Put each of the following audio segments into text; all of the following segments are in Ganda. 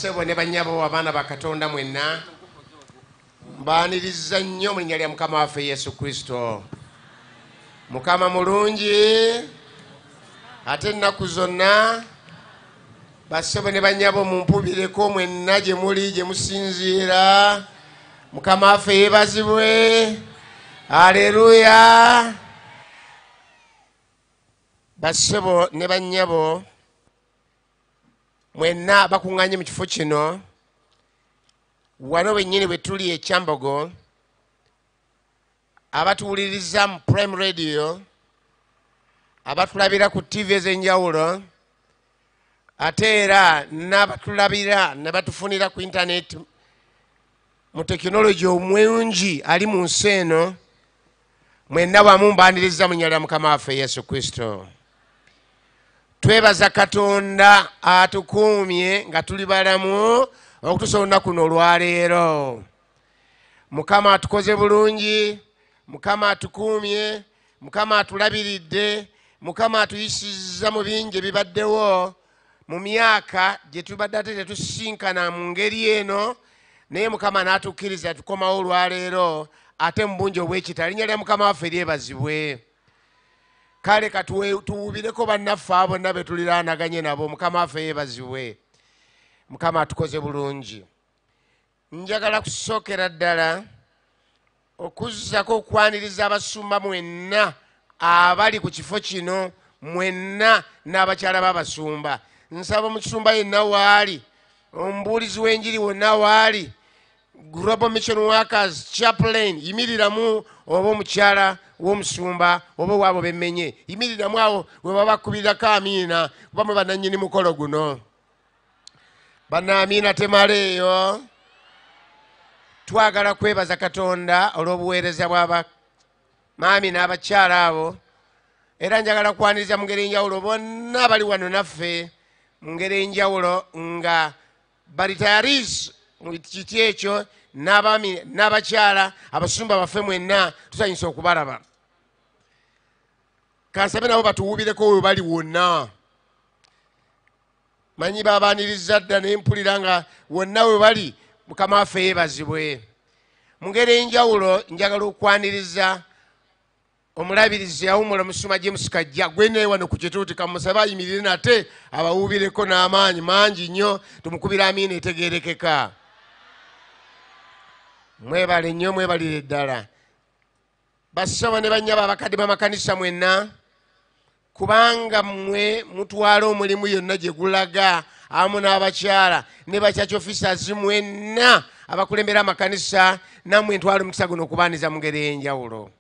Sebo ne banyabo abaana ba Katonda mwenna mbaaniriza nnyo mu linnya lya Mukama waffe Yesu Kristo. Mukama mulungi ate ennaku zonna. Basebo ne banyabo mumpubireko mwenna gye muli gye musinziira. Mukama waffe yeebazibwe. Haleluya. Basebo ne banyabo mwenna bakuŋŋaanye mu kifo kino wano wennyini bwe tuli e Kyambogo, abatuwuliriza mu Prime Radio, abatulabira ku TV ez'enjawulo, ate era n'abatulabira ne batufunira ku internet mu tekinologi omwengi ali mu nsi eno, mwenna wamu mbaaniriza mu linnya lya Mukama waffe Yesu Kristo. Twebaza Katonda atukuumye nga tuli balamu okutuusa olunaku luno olwaleero. Mukama atukoze bulungi, Mukama atukuumye, Mukama atulabiridde, Mukama atuyisizza mu bingi ebibaddewo mu myaka gye tubadde ate tetusinkana mu ngeri eno, naye Mukama n'atukkiriza tukomawo olwaleero ate mu bungi obw'ekitalo. Linnya lya Mukama waffe lyebazibwe. Kale katuwubireko bannaffe abo bonna be tuliraanaganye nabo. Mukama waffe yeebazibwe. Mukama atukoze bulungi. Njagala kusookera ddala okuzzako okwaniriza abasumba mwenna abali ku kifo kino, mwenna n'abakyala b'abasumba. Nsaba omusumba yenna waali, omubuulizi w'enjiri wonna waali, Global Mission Workers Chaplain, yimiriramu oba omukyala w'omusumba oba waabo bemmenye, yimiriramu awo we babakubirako amiina kuba mwe bannannyini mukolo guno. Bannaamiina temaleeyo. Twagala kwebaza Katonda olw'obuweereza bw'aba maami n'abakyala abo, era njagala kwaniriza mu ngeri enjawulo bonna bali wano naffe mu ngeri enjawulo nga baritayaris mu kiti ekyo, n'abaami n'abakyala abasumba baffe mwenna tusanyusa okubalaba. Kansabe nabo batuwubireko we bali wonna. Manyi babaaniriza dda naye mpulira nga wonna we bali Mukama waffe yeebazibwe. Mu ngeri enjawulo njagala okwaniriza omulabirizi yawumula Musuma James Kajja, gwe naye wano ku kituuti kamusabe ayimirire nate abawuubireko n'amaanyi mangi nnyo, tumukubira amiina etegeerekeka. Mwebale nnyo, mwebalire ddala. Basaba ne bannyaba abakadde b'amakanisa mwenna, kubanga mmwe mutwala omulimu yonna gye gulaga awamu n'abakyala ne bakyaki officers mwenna abakulembera amakanisa, nammwe ntwala omukisa guno okubaaniza mu ngeri ey'enjawulo.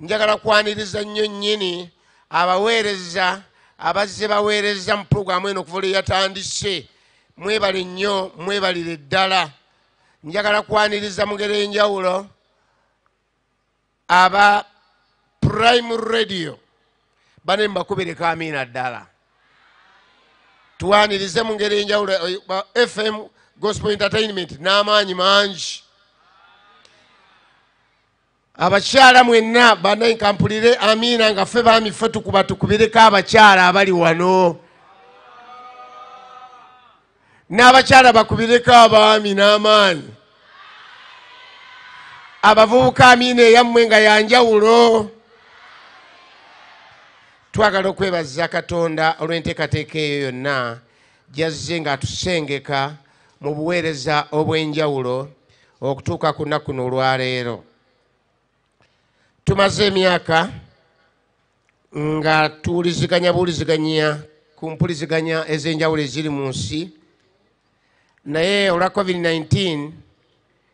Njagala kwaniriza nnyo nnyini abaweereza abazze baweereza mu pulogulaamu eno okuva yatandise. Mwebale nnyo, mwebalire ddala. Njagala kwaniriza mu ngeri ey'enjawulo aba Prime Radio, bane mbakubireko amiina ddala. Tuwanirize mu ngeri ey'enjawulo FM Gospel Entertainment n'amaanyi mangi. Abakyala mwenna bane nkampulire amiina nga ffe baami ffe tukubireko abakyala abali wano, n'abakyala bakubireko abaami n'amaanyi. Abavubuka amiina eyammwe nga yanjawulo. Twagala okwebaza Katonda olw'enteekateeka eyo yonna gy'azze ng'atusengeka mu buweereza obw'enjawulo okutuuka ku nnaku kuno olwaleero. Tumaze emyaka nga buuliziganya ku mpuliziganya ez'enjawulo eziri mu nsi, naye olwa COVID-19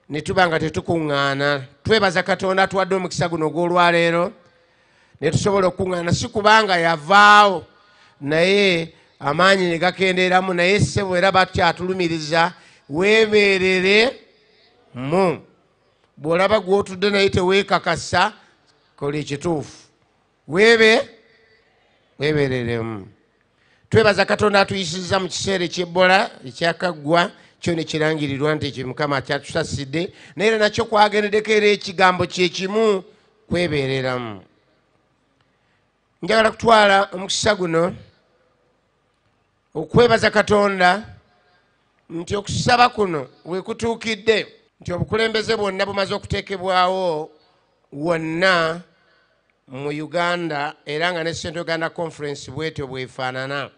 ne tuba nga tetukuŋŋaana. Twebaza Katonda atuwadde omukisa guno ogw'olwaleero ne tusobola okuŋŋaana, si kubanga yavaawo naye amaanyi ne gakendeeramu, naye ssebo era bakyatulumiriza weebeerere mu. Bw'olaba gw'otudde naye teweekakasa, kola ekituufu, weebeereremu. Twebaza Katonda atuyisizza mu kiseera eky'Ebola ekyakaggwa, kyo ne kirangirirwa nti ekyo Mukama kyatusasidde, naye era nakyo kwagendeddeko era ekigambo kye kimu, kwebeereramu. Njagala kutwala omukisa guno okwebaza Katonda nti okusaba kuno we kutuukidde nti obukulembeze bwonna bumaze okuteekebwawo wonna mu Uganda era nga ne Central Uganda Conference bwetyo bwefaanana.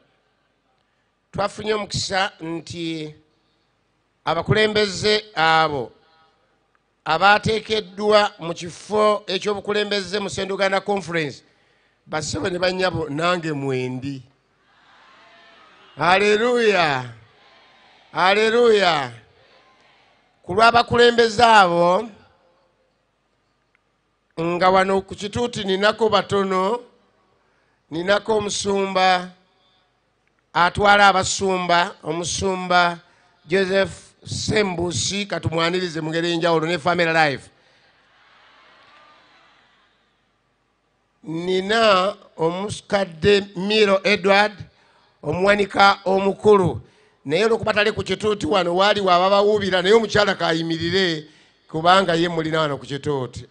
Twafunye omukisa nti abakulembeze abo abateekeddwa mu kifo ekyobukulembeze mu Central Uganda Conference basebe ne bannyabo nange mwendi. Haleluya, haleluya. Ku lw'abakulembeze abo nga wano ku kituuti ninako batono, ninako omusumba atwala abasumba, omusumba Joseph Sembusi katumwanirize mu ngeri enjawulo ne Family Life. Nina omuskadde Miro Edward omuwanika omukulu naye olwokuba tali ku kituuti wano waaliwo ababawuubira naye omukyala kayimirire kubanga ye mulina wano ku kituuti.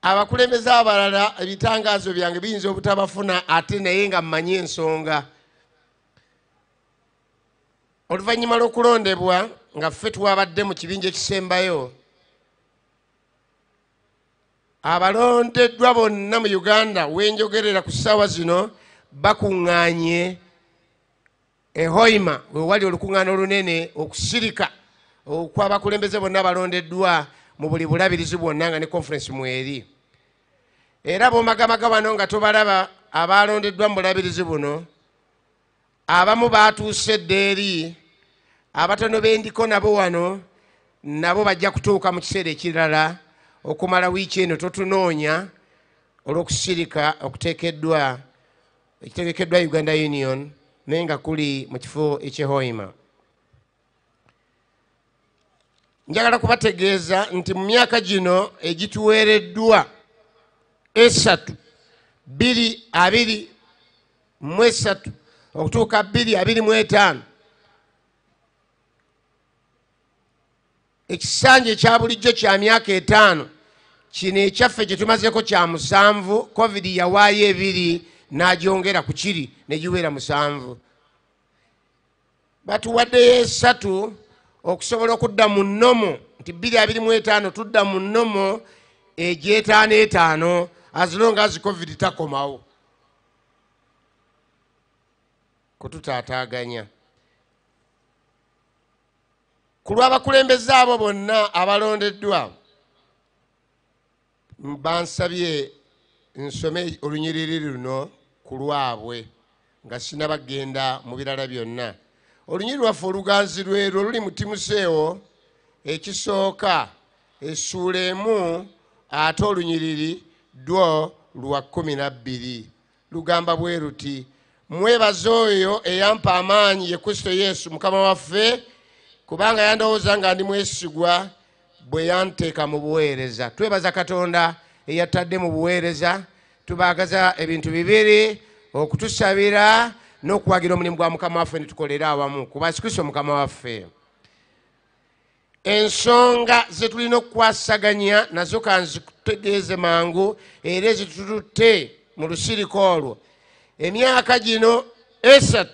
Abakulembeze abalala ebitangaazo byange biyinza obutabafuna ate naye nga mmanyi ensonga. Oluvannyuma lw'okulondebwa nga ffe twabadde mu kibinja ekisembayo, abalondeddwa bonna mu Uganda wenjogerera ku ssaawa zino bakuŋŋaanye Hoima we wali olukuŋŋaana olunene okusirika okw'abakulembeze bonna abalondeddwa mu buli bulabirizi bwonna nga ne conference mweri. Era b'omagamaga wano nga tobalaba abalondeddwa mu bulabirizi buno, abamu baatuuse eddeeri, abatono b'endiko nabo wano nabo bajja kutuuka mu kiseera ekirala okumala wiiki eno totunoonya olw'okusirika ekitegekeddwa Uganda Union naye nga kuli mu kifo eky'Hoima. Njagala kubategeeza nti mu myaka gino egituweereddwa 2023 okutuuka 2025 ekisanja ekya bulijjo kya myaka 5 kino ekyaffe gye tumazeko kya 7. Covid yawaayo 2 n'agyongera ku kiri ne giwera 7. Batuwaddeyo 3 okusobola okudda mu nnomo nti 2025 tudda mu nnomo egy'etaano as long as Covid takomawo kututaataaganya. Ku lw'abakulembeze abo bonna abalondeddwa bansabye nsome olunyiriri luno ku lwabwe nga sinabagenda mu birala byonna. Olunyiriri lwaffe oluganzi lwero luli mu Timoseewo ekisooka essuula 1 ate olunyiriri lwo lwa 12 lugamba bwe luti: mwebaze oyo eyampa amaanyi ye Kristo Yesu Mukama waffe, kubanga yandowooza nga ndi mwesigwa bwe yanteeka mu buweereza. Twebaza Katonda eyatadde mu buweereza. Tubaagaza ebintu bibiri: okutusabira n'okuwagira omulimu gwa Mukama waffe ne tukolera awamu kuba Yesu Kristo Mukama waffe. Ensonga ze tulina okukwasaganya nazo kanzikutegeeze mangu era ezitututte mu lusiriko olwo. Emyaka gino 3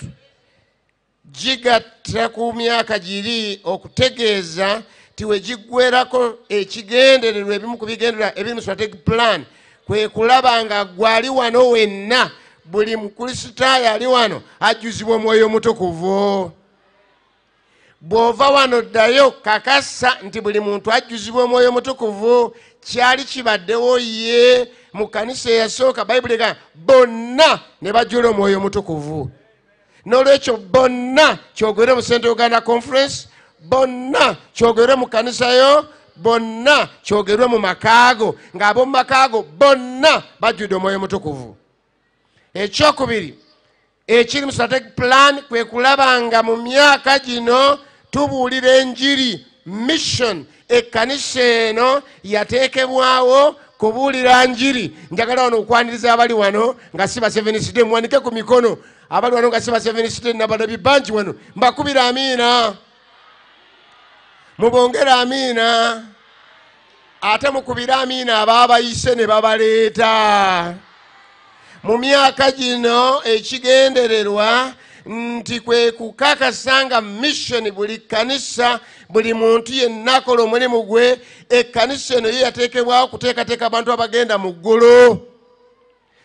gigatta ku myaka giri okutegeeza ti we giggwerako ekigendererwa ebimu ku bigendererwa ebiri mu strategic plan kwe kulaba nga gwali wano wenna buli mukristaayo ali wano ajjuzibwa Omwoyo Omutukuvu. Bw'ova wano ddayo kakasa nti buli muntu ajjuzibwa Omwoyo Omutukuvu. Kyali kibaddewo ye mu kanisa eyasooka Bayibuli egamba bonna ne bajjula Omwoyo Omutukuvu. N'olwekyo bonna kyogere mu Central Uganda Conference, bonna kyogere mu kanisa yo, bonna kyogerwe mu makaago ng'ab'omu makaago bonna bajjudde Omwoyo Omutukuvu. Ekyokubiri ekiri mu strategic plan kwe kulaba nga mu myaka gino tubuulira enjiri mission. Ekkanisa eno yateekebwawo kubuulira njiri. Njagala wano okwaniriza abali wano nga si ba Seventh Day, muwanike ku mikono abali wano nga si ba Seventh Day nabalabi bangi wano, mbakubira amiina. Mubongera amiina. Ate mukubira amiina abaabayise ne babaleeta. mu myaka gino ekigendererwa nti kwe kukakasanga mission buli kanisa buli muntu yenna akola omulimu gwe ekkanisa eno ye yateekebwawo kuteekateeka abantu abagenda mu ggulu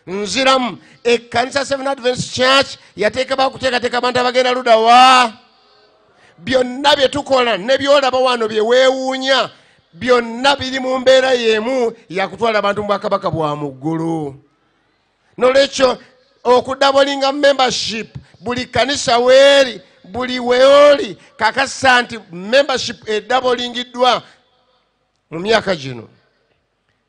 nziramu ekkanisa Seventh Adventist Church yateekebwawo kuteekateeka abantu abagenda ludawa byonna bye tukola ne byolaba wano bye weewuunya byonna biri mu mbeera y'emu yakutwala abantu mu bwakabaka bwa mu ggulu nolwekyo okudabolinga membership buli kanisa weeri buli weoli kakasa nti membership edabolingiddwa mu myaka gino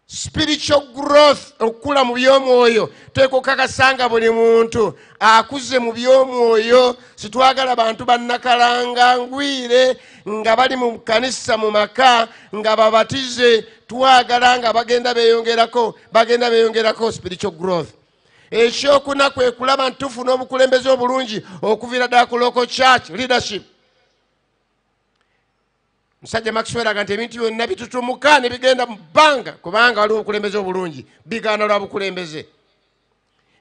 spiritual growth okula mu by'omwoyo tekukakasanga buli muntu akuze mu by'omwoyo situagala bantu bannakalanga ngwire nga bali mu kanisa mu maka nga babatize twagala nga bagenda beyongerako spiritual growth ekyokuna kwe kulaba ntufu n'obukulembeze obulungi okuviira ddala ku local church leadership musajja Maxwell aga nti ebintu byonna bitutumuka ne bigenda mu bbanga kubanga waliwo obukulembeze obulungi bigaana lwa bukulembeze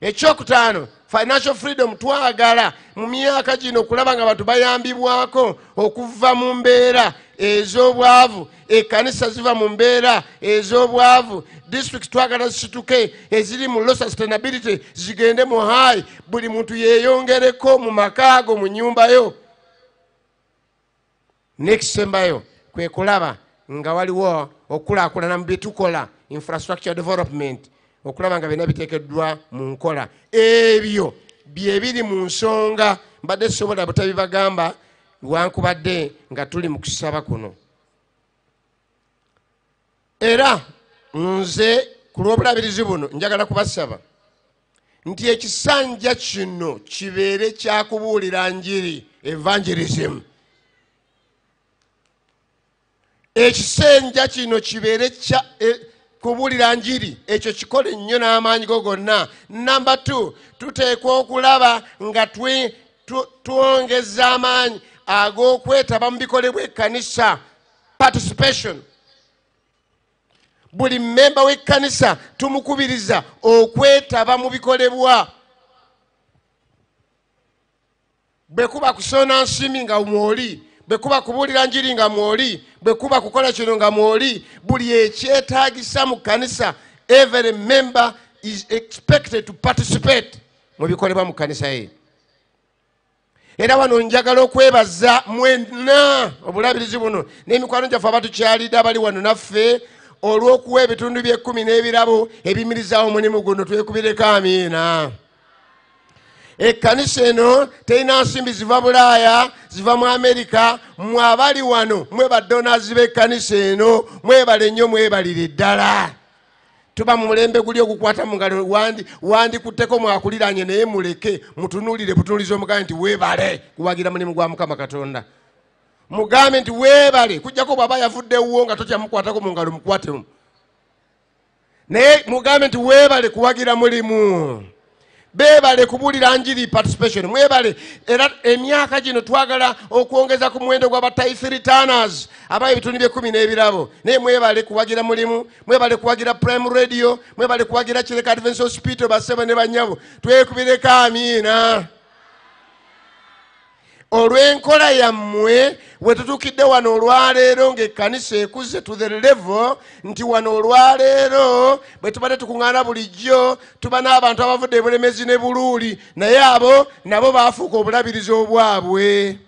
ekyokutaano financial freedom twagala mu myaka gino okulaba nga abantu bayambibwako okuva mu mbeera ez'obwavu ekkanisa ziva mu mbeera ez'obwavu district twagala zisituke eziri mu low sustainability zigende mu high buli muntu yeeyongereko mu makaago mu nyumbayo nekisembayo kwe kulaba nga waliwo okulaakulana mu bye tukola infrastructure development okulaba nga byonna biteekeddwa mu nkola ebyo bye biri mu nsonga mbadde sobola butabibagamba wankubadde nga tuli mu kusaba kuno era nze ku lw'obulabirizi buno njagala kubasaba nti ekisanja kino kibeere kyakubuulira njiri evangelism ekisanja kino kibeere kya kubuulira njiri ekyo kikole nnyo n'amaanyi go gonna number 2 tuteekwa okulaba nga twongeza amaanyi ag'okwetaba mu bikolebwa ekkanisa participation buli memba w'ekkanisa tumukubiriza okwetaba mu bikolebwa bwe kuba kusona nsimi nga mwoli bwe kuba kubuulira njiri nga mwoli bwe kuba kukola kino nga mwoli buli ekyetaagisa mu kkanisa every member is expected to participate mu bikolebwa mu kkanisa ye era wano njagala okwebaza mwenna obulabirizi buno n'emikwano gyaffe abatukyalidde abali wano naffe olw'okuwa ebitundu bye10 n'ebirabo ebimirizaawo omulimu guno twekubireko amiina ekkanisa eno terina nsimbi ziva Bulaaya ziva mu Amerika mwe abali wano mwe badonaazi b'ekkanisa eno mwebale nnyo mwebalire ddala tuba mu mulembe guli ogukwata mu ngalo wandikutteko mwakuliranye naye muleke mutunuulire butunuulizi omugambe nti weebale kuwagira mulimu gwa Mukama Katonda mugambe nti weebale kujjako bw'aba yavuddewo nga tokyamukwatako mu ngalo mukwatemu naye mugambe nti weebale kuwagira mulimu beebale kubuulira njiri participation mwebale era emyaka gino twagala okwongeza ku muwendo gw'abatayifu returners abaye ebitundu bye10 n'ebirabo naye mwebale kuwagira mulimu mwebale kuwagira Prime Radio mwebale kuwagira Kireka Adventist Hospital basebo ne banyabo twekubireko amiina olw'enkola yammwe wetutuukidde wano olwaleero ng'ekkanisa ekuze to the level nti wano olwaleero bwe tubadde tukuŋŋaana bulijjo tuba n'abantu abavudde ebulemezi ne buluuli naye abo nabo baafuuka obulabirizi obwabwe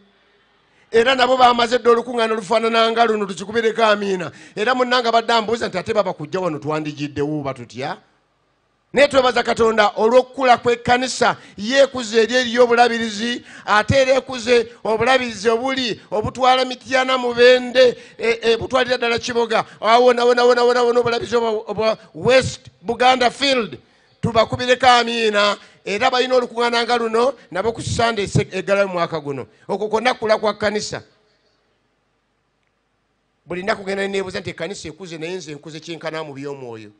era nabo bamaze dde olukuŋŋaana olufaanana nga luno tukikubireko amiina era munnanga badde ambuuza nti ate baba kujja wano twandigiddewo batutya naye twebaza Katonda olw'okukula kw'ekkanisa yeekuze eri ery'obulabirizi ate era ekuze obulabirizi obuli obutwala Mityana Mubende butwalira ddala Kiboga wona obulabirizi obwa West Buganda Field tubakubireko amiina era balina olukuŋŋaana nga luno nabo ku Sunday eggalayo mu mwaka guno okwo kwonna kula kwa kkanisa buli nnaku genda neebuuza nti ekkanisa ekuze naye nze nkuze kyenkana mu by'omwoyo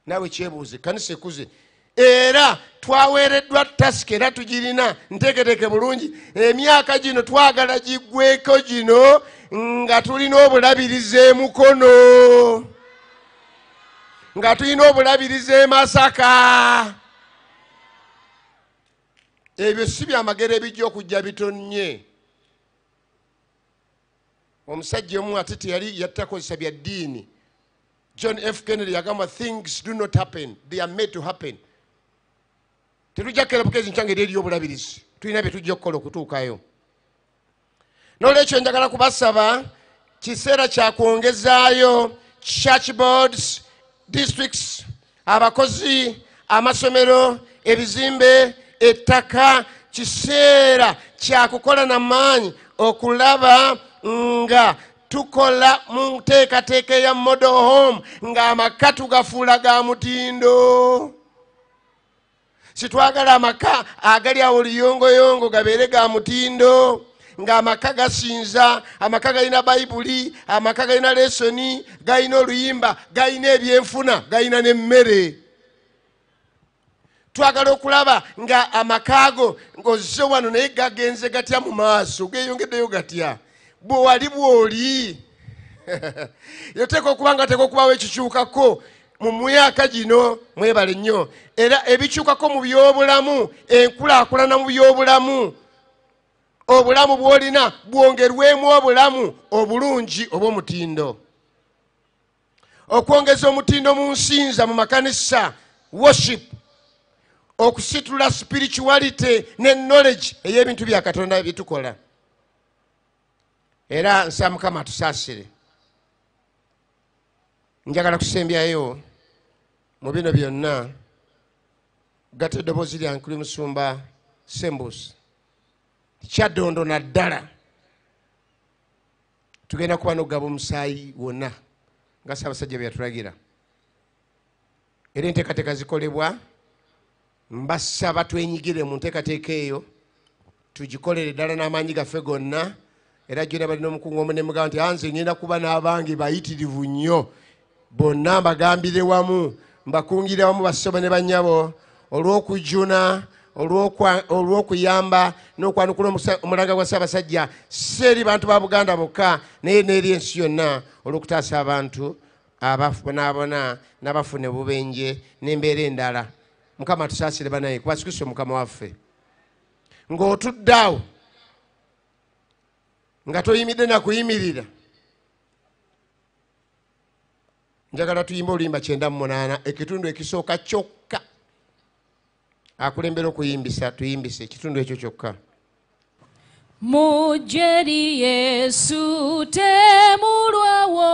nawe kyebuuze kanisa ekuze era twaweereddwa tasika era tugirina nteeketeeke bulungi emyaka gino twagala giggweko gino nga tulina obulabirizi emukono nga tulina obulabirizi emasaka ebyo si byamagero ebijja okujja bitonnye. Omusajja omu ate teyali yattakozesa bya ddiini. John F. Kennedy yagamba things do not happen, they are made to happen. Tetujja kukera bukezi nkyanga eri obulabirizi, tulina bye tujja okukola okutuukayo. N'olwekyo njagala kubasaba kiseera kya kwongezaayo church boards, districts, abakozi, amasomero, ebizimbe, ettaka, kiseera kya kukola n'amaanyi okulaba nga tukola mu nteekateeka ya model home ng'amaka tugafuula ga mutindo. Sitwagala amaka agali awo luyongoyongo gabeere ga mutindo, ng'amaka gasinza, amaka galina bayibuli, amaka galina lesoni, galina oluyimba, galina ebyenfuna, galina n'emmere. Twagala okulaba nga amakago ng'ozze wano naye gagenze gatya mu maaso, geeyongeddeyo gatya. Bwe wali bw'oli yoteeka okuba nga teeka okubawo ekikyukako mu myaka gino. Mwebale nnyo. Era ebikyukako mu by'obulamu, enkulaakulana mu by'obulamu, obulamu bw'olina bwongerwemu obulamu obulungi obw'omutindo. Okwongeza omutindo mu nsinza, mu makanisa, worship, okusitula spirituality ne knowledge ey'ebintu bya Katonda bye tukola. Era nsaba Mukama atusaasire. Njagala kusembyayo mu bino byonna gatta eddoboozi lyange kuli Musumba Ssembuusi. Kyaddondo naddala tugenda kuba n'okugaba omusaayi wonna nga Ssaabasajja bye yatulagira. Era enteekateeka zikolebwa, mbasaba twenyigire mu nteekateeka eyo, tugikolere ddala n'amaanyi gaffe gonna. Era gyona balina omukungu omu ne mugamba nti anze ngenda kuba n'abange bayitirivu nnyo, bonna mbagambire wamu, mbakungire wamu basoma ne bannyabo olw'okujjuna, olw'okuyamba n'okwanukula omulanga gwa Ssaabasajja si eri bantu ba Buganda bokka naye n'eri ensi yonna, olw'okutaasa abantu ababonaabona n'abafuna obubenje n'embeera endala. Mukama tusaasire banaye kuba Kristo Mukama waffe. Ng'otudde awo nga toyimidde na kuyimirira, njagala tuyimba oluyimba 98 ekitundu ekisooka kyokka. Akulembera okuyimbisa tuyimbise ekitundu ekyo kyokka. Mujeri Yesu temulwawo,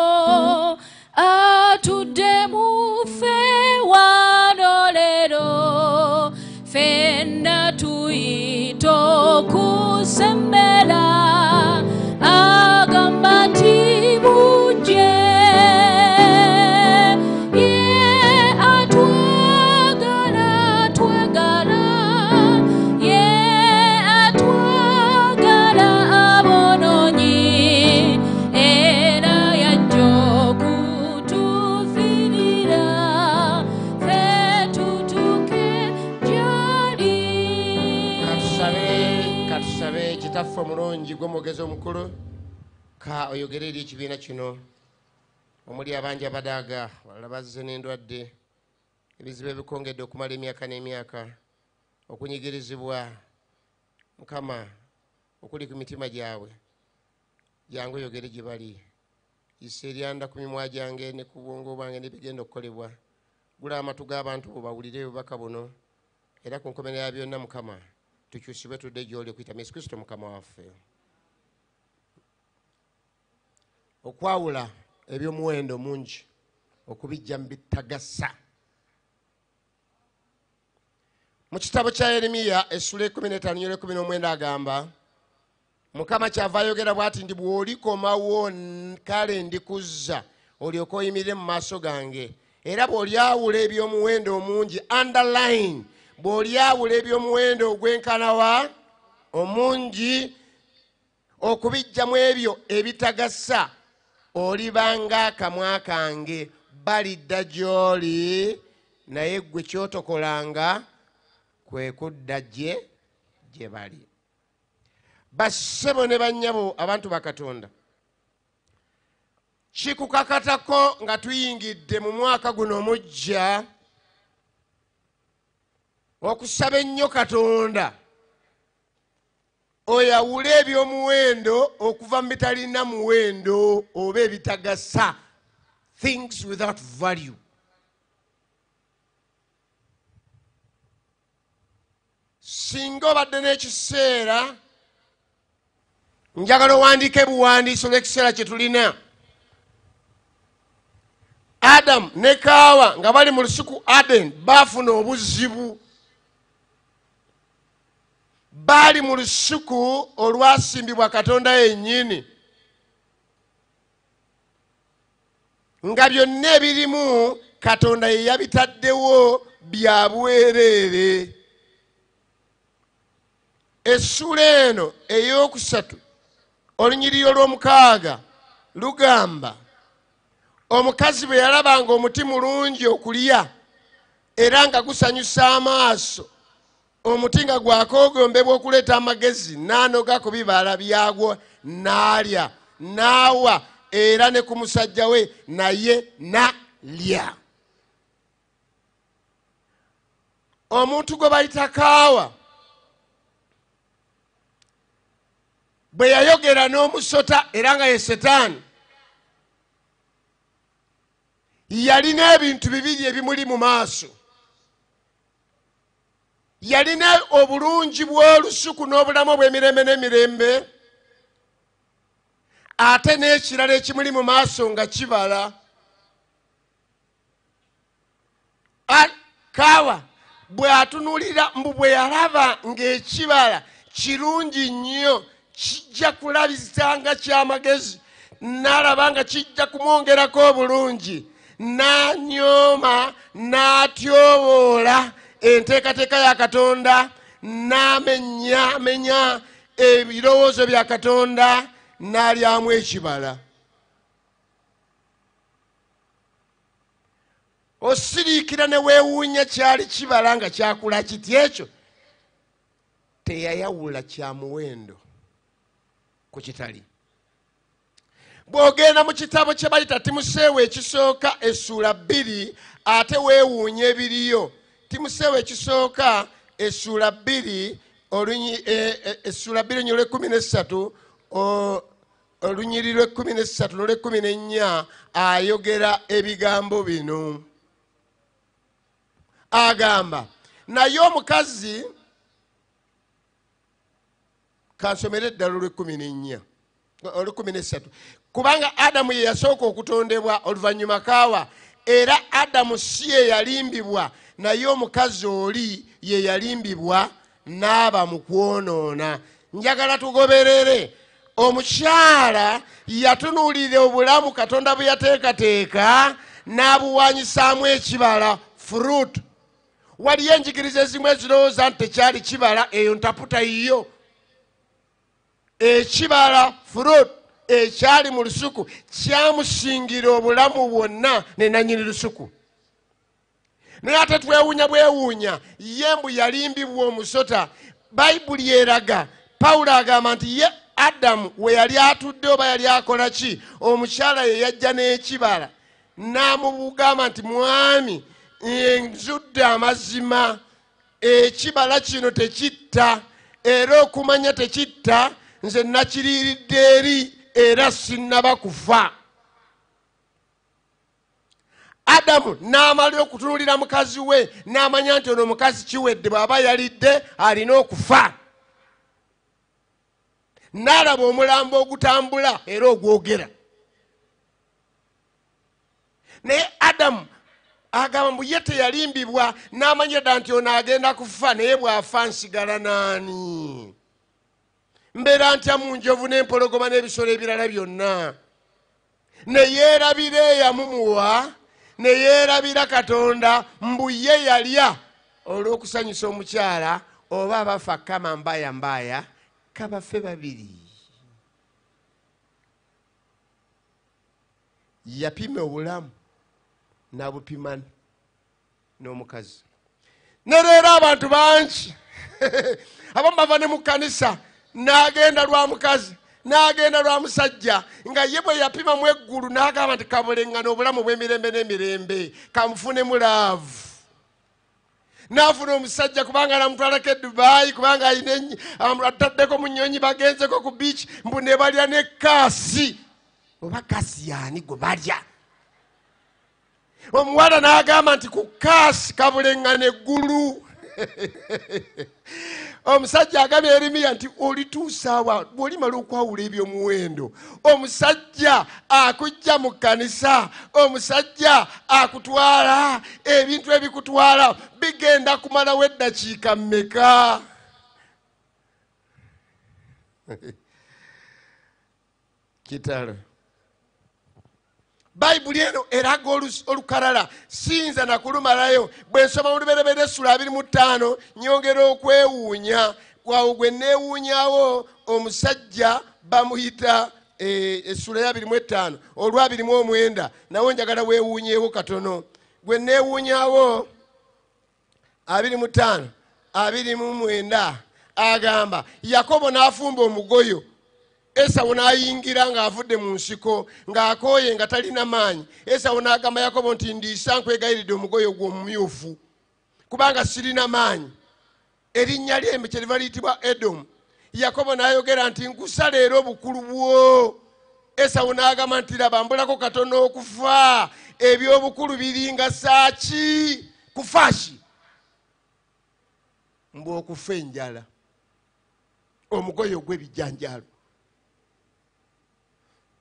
atudde mu ffe wano leero, ffenna tuyita okusembera, agamba nti mujje. Kitaffe omulungi gwe mwogezi omukulu, ka oyogere eri ekibiina kino omuli abangi abadaaga, balala bazze n'endwadde, ebizibu ebikongedde okumala emyaka n'emyaka, okunyigirizibwa. Mukama okuli ku mitima gyabwe, jangu oyogere gye bali. Issa eryanda ku mimwa gyange ne ku bwongo bwange n'ebigenda okukolebwa. Gula amatu g'abantu bo bawulire obubaka buno, era ku nkomerero ya byonna Mukama tukyusibwe tudde gy'oli okuyita Yesu Kristo Mukama waffe. Okwawula eby'omuwendo mungi, okubijja mu bitagasa. Mu kitabo kya Yeremiya essula 15:19 agamba, Mukama kyava ayogera bw'ati nti bw'olikomawo kale ndikuzza olyoke oyimirire mu maaso gange. Era bw'olyawula eby'omuwendo omungi, underline, bw'olyawula eby'omuwendo ogwenkanawa omungi, okubijjamu ebyo ebitagasa, olibanga akamwa kange. Balidda gy'oli, naye ggwe kyotokolanga kwe kudda gye bali. Bassebo ne bannyabo, abantu ba Katonda, kikukakatako nga tuyingidde mu mwaka guno omujja okusaba ennyo Katonda oyawule eby'omuwendo okuva mu bitalina muwendo oba ebitagasa, things without value. Singa obadde n'ekiseera njagala owandiike buwandiiso lw'ekiseera kye tulina. Adamu ne Kaawa nga bali mu lusuku Aden baafuna obuzibu. Baali mu lusuku olwasimbibwa Katonda yennyini, nga byonna ebirimu Katonda ye yabitaddewo bya bwereere. Essula eno ey'okusatu olunyiriri olw'omukaaga lugamba omukazi bwe yalabanga omuti mulungi okulya era nga gusanyusa amaaso, omuti nga gwakoogombebwa okuleeta amagezi, n'anoga ku bibala byagwo n'alya, n'awa era ne ku musajja we naye n'alya. Omuntu gwe bayita Kaawa bwe yayogera n'omusota era nga ye Setaani, yalina ebintu bibiri ebimuli mu maaso. Yalina obulungi bw'olusuku n'obulamu bw'emirembe n'emirembe, ate n'ekirala ekimuli mu maaso nga kibala. Kaawa bwe atunulira mbu bwe yalaba ng'ekibala kirungi nnyo kijja kulabisanga ky'amagezi, n'alaba nga kijja kumwongerako obulungi, n'anyooma n'atyoboola enteekateeka ya Katonda, n'amenya ebirowoozo bya Katonda, n'alyamu ekibala. Osiriikira ne weewuunya kyali kibala nga kyakula kiti ekyo, teyayawula kya muwendo ku kitali. Bw'ogenda mu kitabo kye bayita Timoseewo ekisooka essula 2 ate weewuunya ebiriyo. Timoseewo ekisooka essula 2 essula 2 olunyiriri lw'e13 olunyiriri lw'e13 n'olw'e14 ayogera ebigambo bino. Agamba naye omukazi, kansomera eddala olw'e14 olw'e13, kubanga Adamu ye yasooka okutondebwa oluvannyuma Kaawa, era Adamu si ye yalimbibwa naye omukazi oli ye yalimbibwa n'aba mu kwonoona. Njagala tugoberere, omukyala yatunuulira obulamu Katonda bwe yateekateeka n'abuwanyisaamu ekibala, fruit. Waliyo enjigiriza ezimu ezirowooza nti tekyali kibala, eyo ntaputa yiyo. Ekibala fruit ekyali mu lusuku kyamusingira obulamu bwonna ne nannyini lusuku. Naye ate twewuunya bwewuunya, ye mbu yalimbibwa omusota. Bayibuli eraga, Pawulo agamba nti ye Adamu we yali atudde oba yali akola ki, omukyala ye yajja n'ekibala n'amugamba nti mwami, nzudde amazima, ekibala kino tekitta, era okumanya tekitta nze nakiriiridde eri era sinnaba kufa. Adamu n'amala okutunuulira mukazi we n'amanya nti ono omukazi kiwedde, bw'aba yalidde alina okufa. N'alaba omulambo ogutambula era ogwogera. Naye Adamu agamba mbu ye teyalimbibwa, n'amanya dda nti ono agenda kufa, naye bw'afa nsigala naani? Mbeera ntya mu njovu n'empologoma n'ebisolo ebirala byonna? Ne yeerabira eyamumuwa, ne yeerabira Katonda mbu ye yalya olw'okusanyusa omukyala, oba abafa kama mbaya mbaya kabafe babiri. Yapima obulamu n'abupima n'omukazi. Ne leero abantu bangi abamu bava ne mu kkanisa n'agenda lwa mukazi n'agenda lwa musajja, nga ye bwe yapima mu eggulu n'agamba nti kabulengana obulamu bw'emirembe n'emirembe, kamufunemu laavu. N'afuna omusajja kubanga namutwalako e Dubai kubanga ayina ataddeko mu nnyonyi bagenzeko ku beach mbu ne balya ne kaasi. Oba kaasi yaani gwe balya? Omuwala n'agamba nti ku kaasi kabuleŋŋana eggulu. Omusajja agambye Yeremiya nti olituusa awa bw'olimala okwawula eby'omuwendo. Omusajja akujja mu kkanisa, omusajja akutwala ebintu ebikutwala bigenda kumalawo eddakiika mmeka? Kitalo. Bayibuli eno eraga olukalala sinza na kulumalayo. Bwe nsoma mu lubereberye Essula 25 nyongera okwewuunya. Waawo gwe neewuunyawo omusajja bamuyita Essula ya 25 olwa 29 nawo njagala weewuunyeewo katono. Gwe neewuunyaawo 25 29 agamba Yakobo n'afumba omugoyo. Esawu n'ayingira ng'avudde mu nsiko ng'akooye nga talina maanyi. Esawu n'agamba Yakobo nti ndiisa nkwegayiridde omugoyo gw'omumyufu kubanga sirina maanyi. Erinnya ly'embe kyeriva liyitibwa Edomu. Yakobo n'ayogera nti nkusa leero obukulu bwo. Esawu n'agamba nti laba mbulako katono okufa. Eby'obukulu biringa saaki kufaaki. Mbu okufa enjala. Omugoyo gw'ebijjanjalo.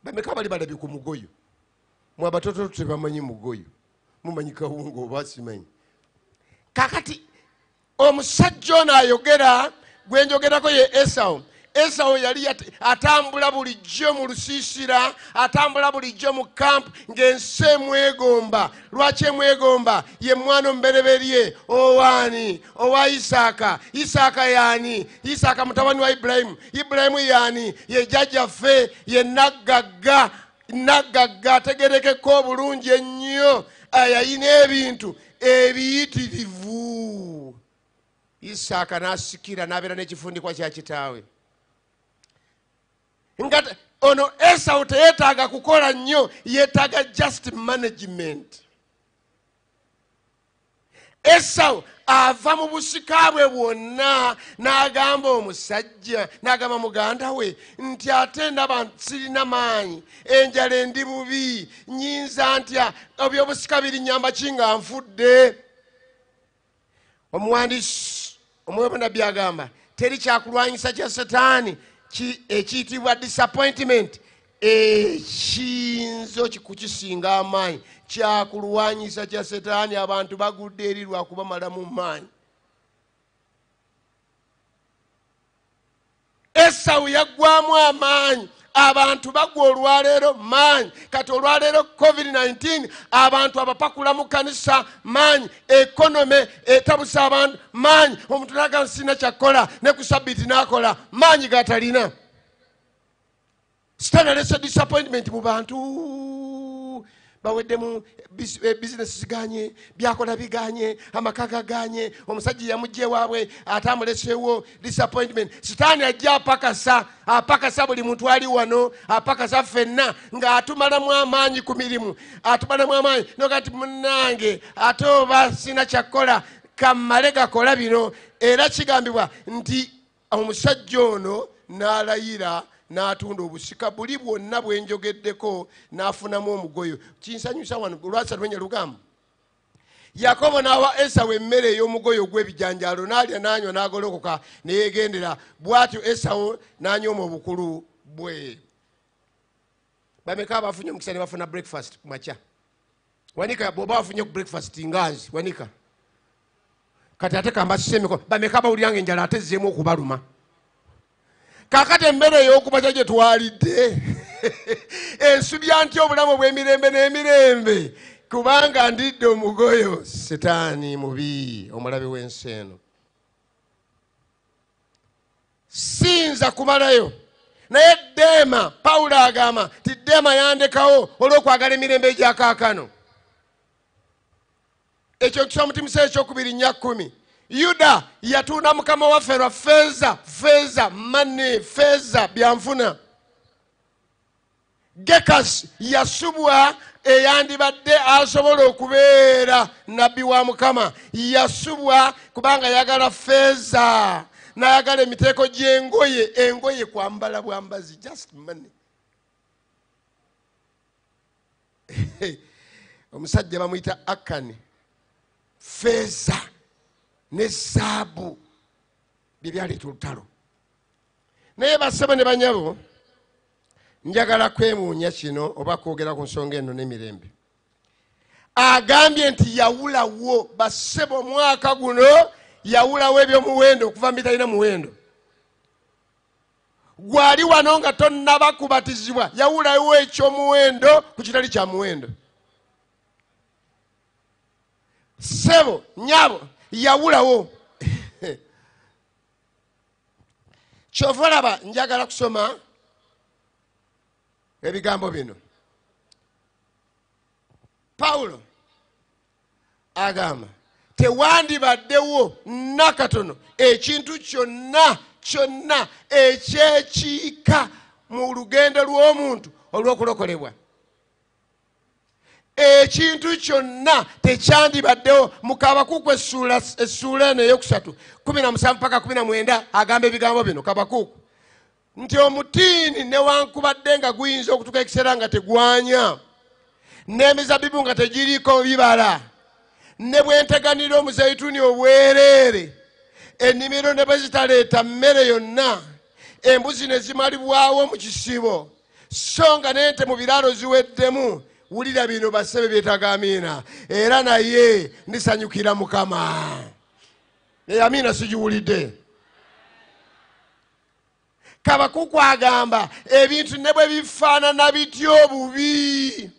Bameka bali balabye ku mugoyo. Mwe abatoto tebamanyi mugoyo. Mumanyi kawunga oba simanyi. Kakati omusajja ono ayogera gwe njogerako ye Esawu. Esawu yali atambula bulijjo mu lusiisira, atambula bulijjo mu kampu ng'ensi emwegomba. Lwaki emwegomba? Ye mwana omubereberye owaani? Owa Isaaka. Isaaka yaani? Isaaka mutabani wa Ibulayimu. Ibulayimu yaani? Ye jjajjaffe, ye naggagga. Naggagga ategerekeko obulungi ennyo, yayina ebintu ebiyitirivu. Isaaka n'asikira n'abeera n'ekifundikwa kya kitaawe. Ngati ono Esawu teyeetaaga kukola nnyo, yeetaaga just management. Esawu ava mu busika bwe bwonna n'agamba omusajja, n'agamba muganda we nti ate ndaba sirina maanyi, enjala endi bubi, nnyinza ntya, ebyobusika birinnyamba ki nga nfudde? Omuwandiisi omwebonabbi agamba teri kyakulwanyisa kya Setaani ekiyitibwa disappointment ekiyinza kukisinga amaanyi. Kyakulwanyisa kya Setaani abantu bagudde eri lwakubamala mu maanyi. Esawu yaggwamu amaanyi, abantu bagwa olwaleero maanyi. Kati olwaleero COVID-19 abantu abapakula mu kanisa maanyi, ekonome etabusa abantu maanyi. Omuntu n'agamba sirina kyakola ne ku Sabbiiti n'akola, maanyi gatalina. Sitaani alese disappointment mu bantu. Baweddemu bizinesi ziganye, byakola biganye, amaka gaganye, omusajja yamujja ewaabwe ate amuleseewo disappointment. Sitaani ajja apakasa buli muntu ali wano, apakasa ffenna ng'atumalamu amaanyi ku mirimu, atumalamu amaanyi nokati munnange ate oba sina kyakola kammale gakola bino. Era kigambibwa nti omusajja ono n'alayira n'atunda obusika buli bwonna bwenjogeddeko n'afunamu omugoyo. Kinsanyusa wano olwasatu wenye lugamba Yakobo n'awa Esawu emmere ey'omugoyo gw'ebijanjaalo, n'alya n'anywa n'agolokoka ne yeegendera. Bw'atyo Esawu n'anyooma obukulu bwe. Bameka abafunye omukisa ne bafuna breakfast ku makya? Wanika bw'oba wafunye ku breakfast nganzi wanika. Kati ate kambasisa emikono. Bameka bawulira ng'enjala ate zzeemu okubaluma. Kakati emmere ey'okumakya gye twalidde ensubya ntya obulamu bw'emirembe n'emirembe kubanga ndidde omugoyo. Setaani mubi, omulabe w'ensi eno. Siyinza kumalayo. Naye Deema, Pawulo agamba nti Deema yandekawo olw'okwagala emirembe egya kaakano. Ekyo kisoma mu Timoseewo ekyokubiri 4:10. Yuda yatunda mukama waffe lwa ffeeza, mane, ffeeza byanfuna. Gekasi yasubwa eyandibadde asobola okubeera nabbi wa Mukama. Yasubwa kubanga yagala feeza n'ayagala emiteeko gy'engoye, engoye kwambala bwambazi, just money. Omusajja bamuyita Akani, feeza ne zaabu bye byaleeta olutalo. Naye bassebo ne banyabo, njagala kwemuunya kino oba kwogera ku nsonga eno n'emirembe. Agambye nti yawulawo, bassebo omwaka guno yawulawo ebyomuwendo okuva mitalina muwendo. Gwali wano nga tonnaba kubatizibwa, yawulawo ekyomuwendo ku kitali kya muwendo. Ssebo nyabo yawulawo. Kyova olaba njagala kusoma ebigambo bino. Pawulo agamba tewandibaddewo nakatono ekintu kyonna ekyekiika mu lugendo lw'omuntu olw'okulokolebwa. Ekintu kyonna tekyandibaddewo. Mu Kabakuuku essuula eno eyokusatu 17 mpaka 19 agamba ebigambo bino. Kabakuuku nti omutiini newankubadde nga guyinza okutuuka ekiseera nga tegwanya, n'emizabibu nga tegiriiko bibala, ne bwenteganira omuzeyituuni obwereere, ennimiro ne bwe zitaleeta mmere yonna, embuzi ne zimalibwawo mu kisibo, so nga n'ente mu biraalo ziweddemu. Wulira bino bassebe byetaga amiina. Era naye ndisanyukira Mukama. Amiina sigiwulidde. Kabakuuku agamba ebintu ne bwe bifaanana bityo bubi,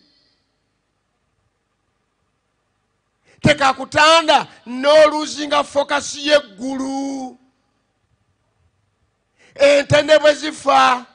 tekakutanda n'oluzinga fokasi y'eggulu. Ente ne bwe zifa,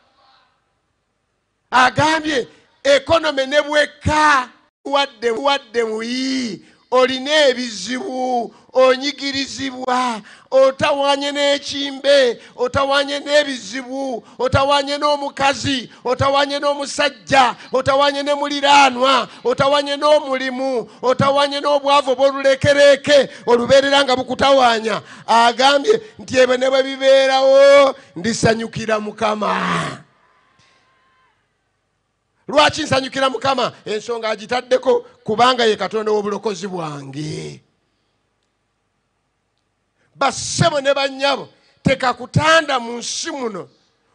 agambye ekonome ne bwekka wadde muyi, olina ebizibu, onyigirizibwa, otawanye n'ekimbe, otawanye n'ebizibu, otawanye n'omukazi, otawanye n'omusajja, otawanye ne muliraanwa, otawanye n'omulimu, otawanye n'obwavu obw'olulekereke olubeerera nga bukutawanya. Agambye nti ebyo ne bwe bibeerawo ndisanyukira Mukama. Lwaki nsanyukira Mukama? Ensonga agitaddeko kubanga ye Katonda w'obulokozi bwange. Bassebo ne bannyabo, tekakutanda mu nsi muno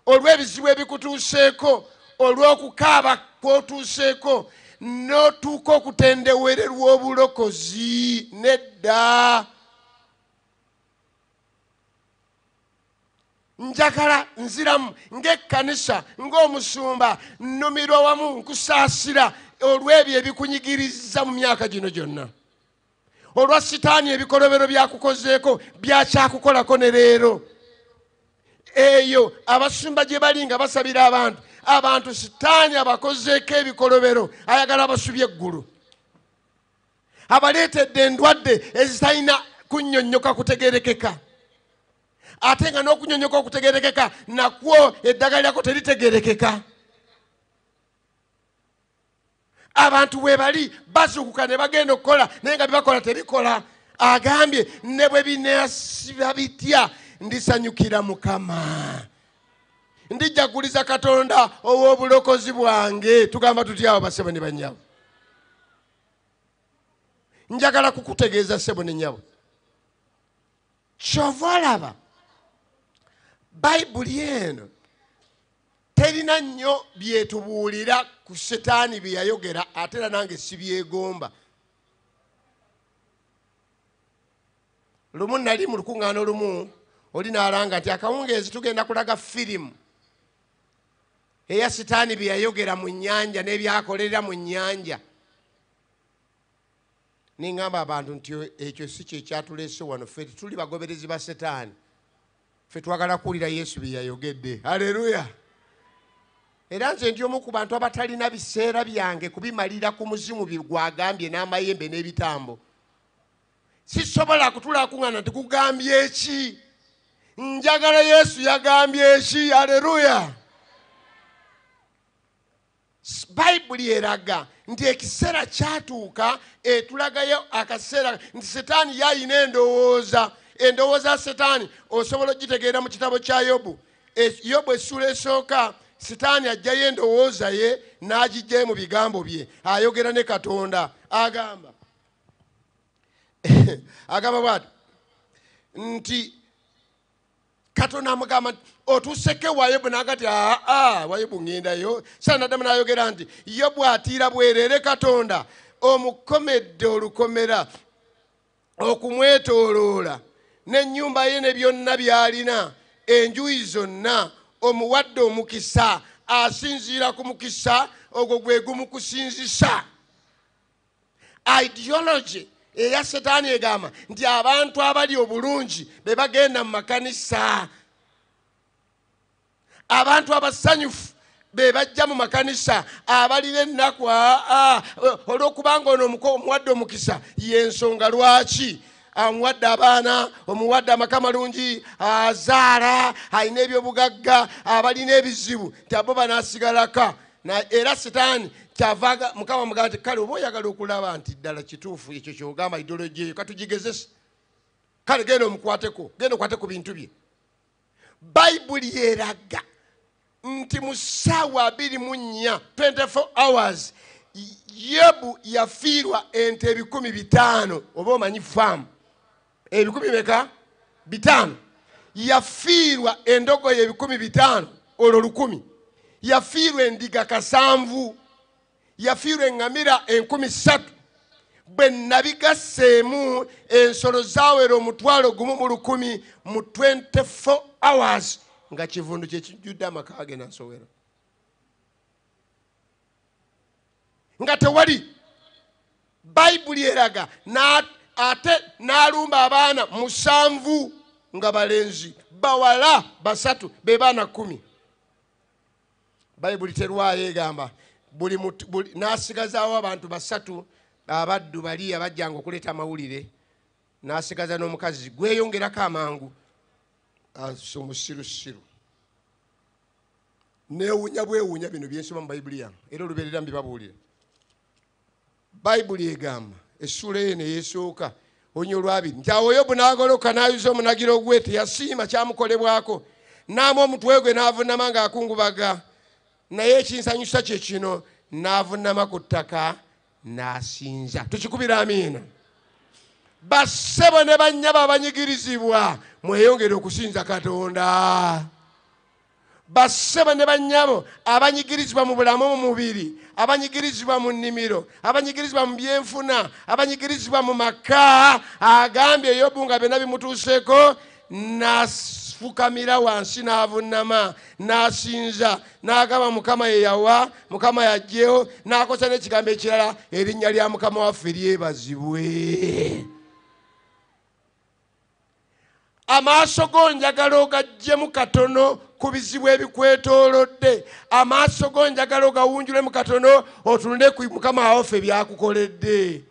olw'ebizibu ebikutuuseeko, olw'okukaaba kwotuuseeko, n'otuuka okutendewererwa obulokozi. Nedda. Njagala nziramu ng'ekkanisa, ng'omusumba, nnumirwa wamu nkusaasira olw'ebyo ebikunyigiriza mu myaka gino gyonna. Olwa Sitaani ebikolobero byakukozeeko, byakyakukolako ne leero. Eyo abasumba gye bali nga basabira abantu Sitaani abakozeeko ebikolobero, ayagala abasubye eggulu. Abaleetedde endwadde ezitalina kunnyonnyoka kutegerekeka. Ate nga n'okunyonnyoka okutegerekeka nakwo eddagala lyako teritegerekeka. Abantu bwe bali bazuukuka ne bagenda okukola, naye nga bibakola tebikola. Agambye ne bwe binasiba bitya ndisanyukira Mukama. Ndijaguliza Katonda ow'obulokozi bwange. Tugamba tutyawo bassebo ne bannyabo. Njagala kukutegeeza ssebo ne nnyabo, kyova olaba Bayibuli eno terina nnyo byetubuulira ku Setaani bye yayogera, ate era nange sibyegomba. Lumu nali mu lukuŋŋaana olumu, oli n'alanga nti akawungeezi tugenda kulaga firimu eya Setaani bye yayogera mu nnyanja n'ebyakolerera mu nnyanja. Ningamba abantu nti ekyo si kye kyatuleese wano, ffe tuli bagoberezi ba Setaani. Ffe twagala kuwulira Yesu bye yayogedde. Haleluya. Era nze ndi omu ku bantu abatalina biseera byange kubimalira ku muzimu gwagambye n'amayembe n'ebitambo. Sisobola kutula kuŋŋaana nti kugambye eki. Njagala Yesu yagambye eki. Haleluya. bayibuli eraga nti ekiseera kyatuuka etulagayo akaseera nti setaani yayina endowooza setaani osobola ogitegeera mu kitabo kya yobu. Yobu essula esooka setaani ajjayo endowooza ye n'agijjayo mu bigambo bye, ayogera ne Katonda agamba bw'ati nti Katonda amugamba otuuseke wa Yobu n'agati wa Yobu ŋŋendayo. Sanadamu n'ayogera nti Yobu atiira bwerere Katonda omukomedde olukomera okumwetooloola n'ennyumba ye ne byonna by'alina enjuyi zonna, omuwadde omukisa asinziira ku mukisa ogwo gwe gumukusinzisa. Ideology eya setaani egamba nti abantu abali obulungi be bagenda mu makanisa, abantu abasanyufu be bajja mu makanisa, abalina ennaku olw'okubanga ono omuwadde omukisa y'ensonga lwaki amuwadde abaana, omuwadde amaka malungi, azaala, alina ebyobugagga, abalina ebizibu nti abo banaasigalaka. Era setaani kyava Mukama mugamba nti kale oba oyagala okulaba nti ddala kituufu ekyo kyogamba ideology eyo katugigezese, kale genda omukwateko, genda okwate ku bintu bye. Bayibuli eraga nti mu ssaawa 24 24 hours Yobu yafiirwa ente 500. Oba omanyi faamu 500 yafiirwa endogoyi 500 olwo 1,000, yafiirwa endiga 7, yafiirwa eŋŋamira 3,000. Bwe nabigasseemu ensolo zaawera 1,100 mu 24 hours nga kivundu kye kijjudde amaka ge n'asowera nga tewali. Bayibuli eraga ate n'alumba abaana 7 nga balenzi, bawala 3 be baana 10. Bayibuli terwayo egamba n'asigazaawo abantu 3 abaddu bali abajjanga okuleeta amawulire, n'asigaza n'omukazi gweyongerako amangu omusirusiru. Neewuunya bwewuunya bino byensoma mu Bayibuli yange era olubeerera mbibabuulira. Bayibuli egamba essula eno eyeesooka onyo olwabiri nti awo Yobu n'agoloka n'ayuza omunagiro gwe, teyasiima kyamukolebwako, n'ama omutwe gwe n'avunnama ng'akungubaga. Naye ekinsanyusa kye kino, n'avunnama ku ttaka n'asinza. Tukikubira amiina. Bassebo ne bannyabo abanyigirizibwa mweyongere okusinza Katonda. Bassebo ne bannyabo abanyigirizibwa mu bulamu mu mubiri, abanyigirizibwa mu nnimiro, abanyigirizibwa mu byenfuna, abanyigirizibwa mu maka. Agambye Yobu nga byonna bimutuuseeko n'afukamira wansi n'avunnama n'asinza n'agamba Mukama ye yawa, Mukama yaggyewo, n'akosa n'ekigambo ekirala, erinnya lya Mukama waffe lyebazibwe. Amaaso go njagala ogaggyemu katono ku bizibu ebikwetoolodde. Amaaso go njagala ogawunjulemu katono otunule ku Mukama waffe byakukoledde.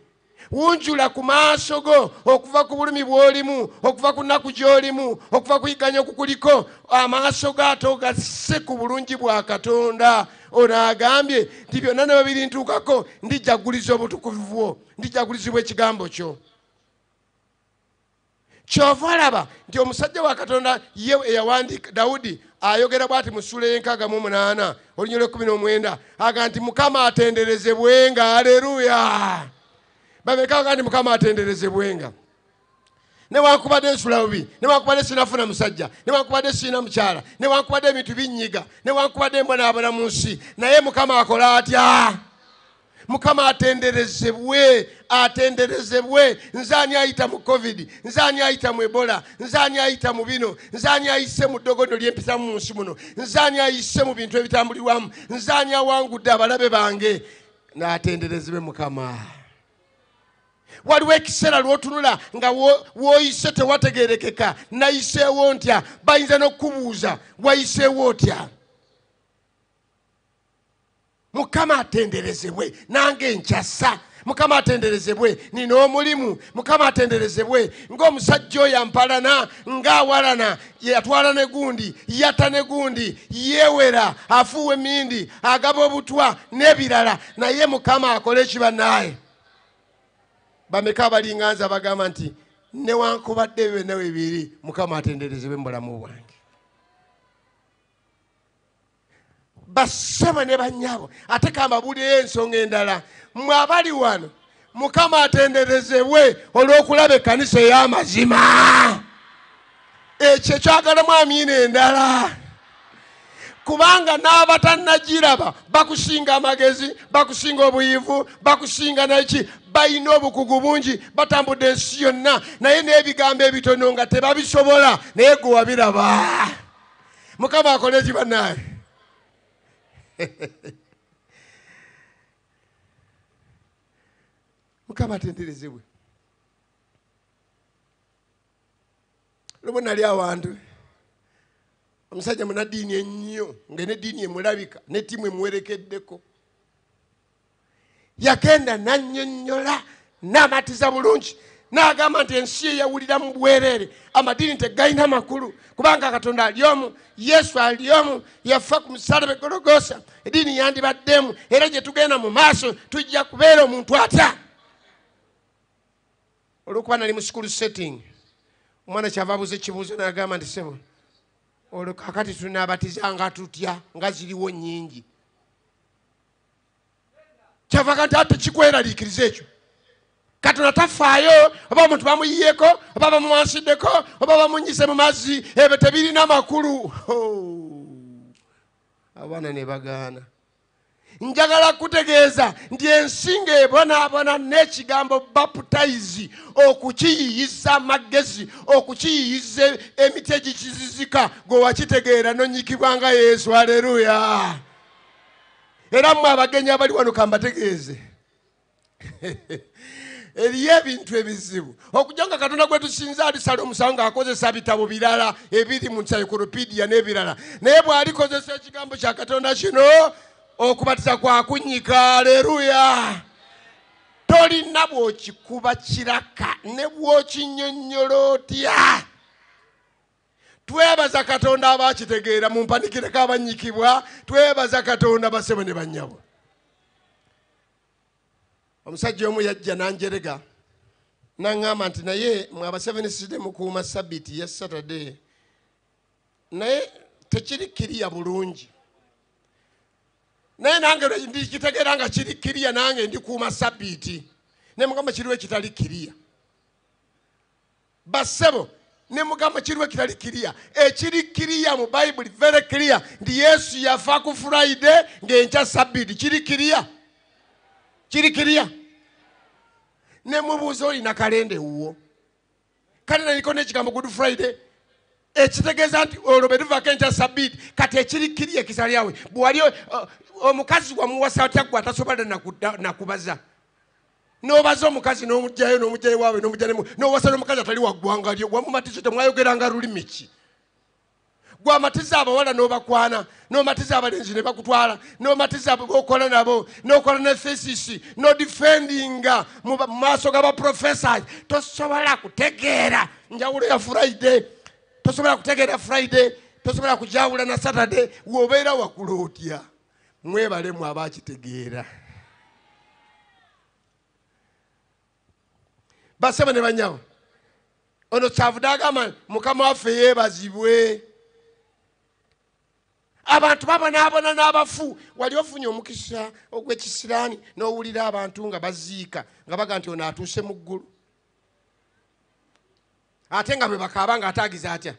Wunjula ku maaso go okuva ku bulumi bw'olimu, okuva ku nnaku gy'olimu, okuva ku yigganya okukuliko. Amaaso go ate ogasse ku bulungi bwa Katonda. Ono agambye nti byonna ne bwe birintuukako ndijaguliza obutukuvu bwo, ndijagulizibwa ekigambo kyo. Kyova olaba nti omusajja wa Katonda ye eyawandiika Dawudi ayogera bw'ati mu ssula y'e8 olunyolo 19 aga nti Mukama atenderezebwenga. Aleluya. Babeka nti Mukama atenderezebwenga. Newankubadde nsula bubi, newankubadde sinafuna musajja, newankubadde sina mukyala, newankubadde ebintu binnyiga, newankubadde mbonaabona mu nsi, naye Mukama akola atya? Mukama atenderezebwe, atenderezebwe. Nzani ayita mu COVID, nzani ayita mu Ebola, nzani ayita mu bino, nzani ayise mu ddogondo lyempita mu nsi muno, nzani ayise mu bintu ebitambulirwamu, nzani awangudde abalabe bange. N'atenderezebwe Mukama. Waliwo ekiseera lw'otunula nga w'oyise tewategeerekeka, nayiseewo ntya? Bayinza n'okubuuza wayiseewo otya? Mukama atenderezebwe nange nkyassa. Mukama atenderezebwe nina omulimu. Mukama atenderezebwe ng'omusajja oyo ampalana ng'awalana yatwala ne gundi yatta ne gundi yeewera afuuwa emmindi agaba obutwa n'ebirala naye Mukama akole ekibannaaye. Bameka abalinganza bagamba nti newankubadde byonna bibiri Mukama atenderezebwe mu bulamu bwange. Bassebo ne bannyabo ate kambabuulire ensonga endala. Mmwe abali wano Mukama atenderezebwe olw'okulaba ekkanisa ey'amazima. Ekyo kyagalamu amiina endala. Kubanga n'abatannagiraba bakusinga amagezi, bakusinga obuyivu, bakusinga neki, balina obukugu bungi, batambudde ensi yonna naye n'ebigambo ebitono nga tebabisobola naye gwe wabiraba. Mukama akole eki bannaaye. Mukama atenderezebwe. Lubu nali awantu omusajja munaddiini ennyo nga n'eddiini emulabika n'ettiimu emuwerekeddeko. Yagenda n'annyonnyola n'amatiza bulungi n'agamba nti ensi eyawulira mu bwereere amadiini tegalina makulu kubanga Katonda ali omu, Yesu ali omu, yafa ku musaalaba e Gologoosa, eddiini yandibaddemu era gye tugenda mu maaso tujja kubeera omuntu atya. Olw'okuba nali mu school setting omwana kyava abuuza ekibuuzo n'agamba nti ssebo olwo kakati tunaabatizanga tutya nga ziriwo nnyingi. Kyava kanti ate kikweraliikiriza ekyo. Katonda tafaayo oba omuntu bamuyiyeeko oba bamuwansiddeko oba bamunyise mu mazzi ebyo tebirina makulu. Abaana ne bagaana. Njagala kutegeeza nti ensinga ebonaabona n'ekigambo baptize okukiyiyiza amagezi okukiyiyiza emiti egikizizika gwe wakitegeera n'onyikibwa nga Yesu. Haleluya. Era mmwe abagenyi abali wano kambategeeze eriyo ebintu ebizibu okujja nga Katonda gwe tusinza alisala omusango ng'akozesa bitabo birala ebiri mu encyclopedia n'ebirala naye bw'alikozesa ekigambo kya Katonda kino okubatiza kwa kunyika. Haleluya. Tolina bw'okikuba kiraka ne bw'okinnyonnyola otya. Twebaza Katonda abakitegeera mu mpanikireko abanyikibwa. Twebaza Katonda bassebo ne bannyabo. Omusajja omu yajja n'anjerega n'aŋŋamba nti naye mwe abaseveniside mukuuma sabbiiti ya Saturday naye tekiri kiriya bulungi. Naye nange ndikitegeera nga kiri kiriya nange ndikuuma sabbiiti ne mugamba kiriwo ekitali kiriya. Bassebo ne mugamba kiriwo ekitali kiriya. Ekiri kiriya mu Bayibuli very clear nti Yesu yafa ku Friday ng'enkya sabbiiti. Kiri kiriya. Kiri kiriya. Ne mubuuza olina kalenda ewuwo. Kale naliko n'ekigambo Good Friday. Ekitegeeza nti olwo bwe tuvaako enkya sabbiiti kati ekiri kiriya kisali awe. Bw'wali omukazi wamuwasa atya gwe atasobola nakubaza. N'obaza omukazi n'omugjayo waabwe n'omugja n'owasa n'omukazi atali waggwanga lyo wamumatiza temwayogeranga lulimi ki. Gwamatiza abawala n'obakwana n'omatiza abalenzi ne bakutwala n'omatiza okola nabo n'okola ne thesis n'odefendinga mu maaso g'abaprofessors. Tosobola kutegeera njawulo ya Friday. Tosobola kutegeera Friday. Tosobola kujawula na Saturday. Wobeera wakula otya. Mwebalemu abakitegeera. Bassebo ne bannyabo ono kyavuddde agamba Mukama waffe yeebazibwe. Abantu babonaabona n'abafu. Wali ofunye omukisa ogw'ekisiraani n'owulira abantu nga baziika nga baga nti ono atuuse mu ggulu ate nga bwe bakaaba nga ataagiza atya.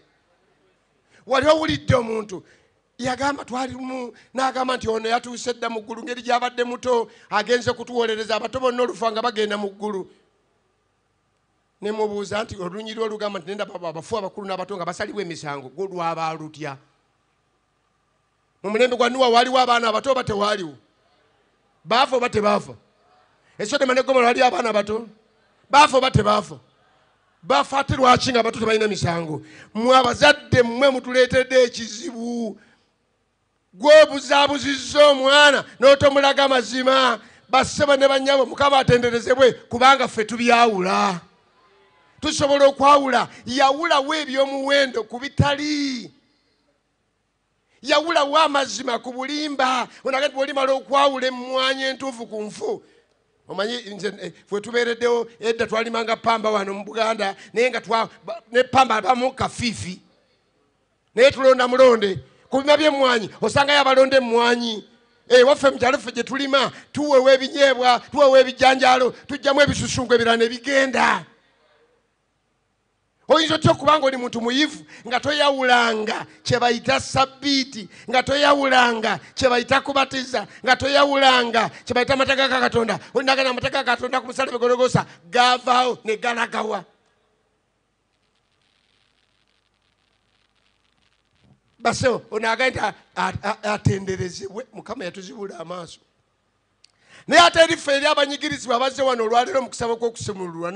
Wali owulidde omuntu yagamba twalimu n'agamba nti ono yatuuse dda mu ggulu ngeri gy'abadde muto agenze kutuwolereza abato bonna olufa nga bagenda mu ggulu. Ne mubuuza nti olunyiri olugamba nti nenda abafu abakulu n'abato nga basalibwa emisango gwe lwaba lutya. Mu mulembe gwa Nuwa waliwo abaana abato oba tewaaliwo? Baafa oba tebaafa? Esodoma ne Gomora waliwo abaana abato? Baafa oba tebaafa? Baafa ate lwaki nga abato tebalina misango? Mmwe abazadde mmwe mutuleetedde ekizibu. gw'obuzaabuzizza omwana n'otomulaga mazima. Bassebo ne bannyabo Mukama atenderezebwe kubanga ffe tubyawula. Tusobola okwawula. Yawulawo eby'omuwendo ku bitali. Yawulawo amazima ku bulimba. Onagati bw'olimala okwawula emmwanyi entuufu ku nfu. Omanyi nze fwe tubeereddewo edda twalimanga pamba wano mu Buganda naye nga ne pamba abamu kafiifi. Naye tulonda mulonde. Ku bima by'emmwanyi osangayo abalonda emmwanyi. Waffe mu kyalo ffe gye tulima tuweewa ebinyeebwa, tuweewa ebijjanjaalo, tujjamu ebisusungu ebirala ne bigenda. Oyinza otya okuba nga oli muntu muyivu nga toyawulanga kye bayita sabbiiti, nga toyawulanga kye bayita kubatiza, nga toyawulanga kye bayita amateeka ga Katonda. Olinagana amateeka ga Katonda ku musaalaba Gologoosa gaavaawo ne galagawa. Basewo onagenda atenderezebwe. Mukama yatuzibula amaaso. Naye ate erife eri abanyigirizibwa abazze wano olwaleero mu kusaba kw'okusemululwa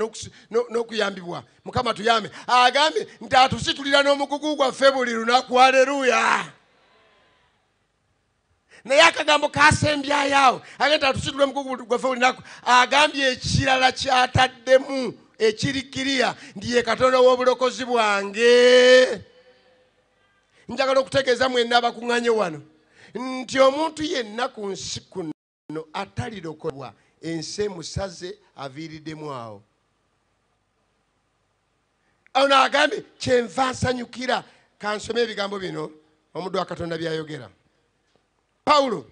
n'okuyambibwa, Mukama tuyambe. Agambye nti atusitulira n'omugugu gwaffe buli lunaku. Haleluya. Naye akagambo kasembyayo agambye nti atusitulira omugugu gwaffe buli lunaku. Agambye ekirala kyataddemu ekirikkiriya ndi ye Katonda w'obulokozi bwange. Njagala okutegeeza mwenna abakuŋŋaanye wano nti omuntu yenna ku nsi kuno atalirokolebwa ensi emusaze aviiriddemu awo. Awo n'agambye kyenva nsanyukira. Kansome ebigambo bino omuddu wa Katonda byayogera. Pawulo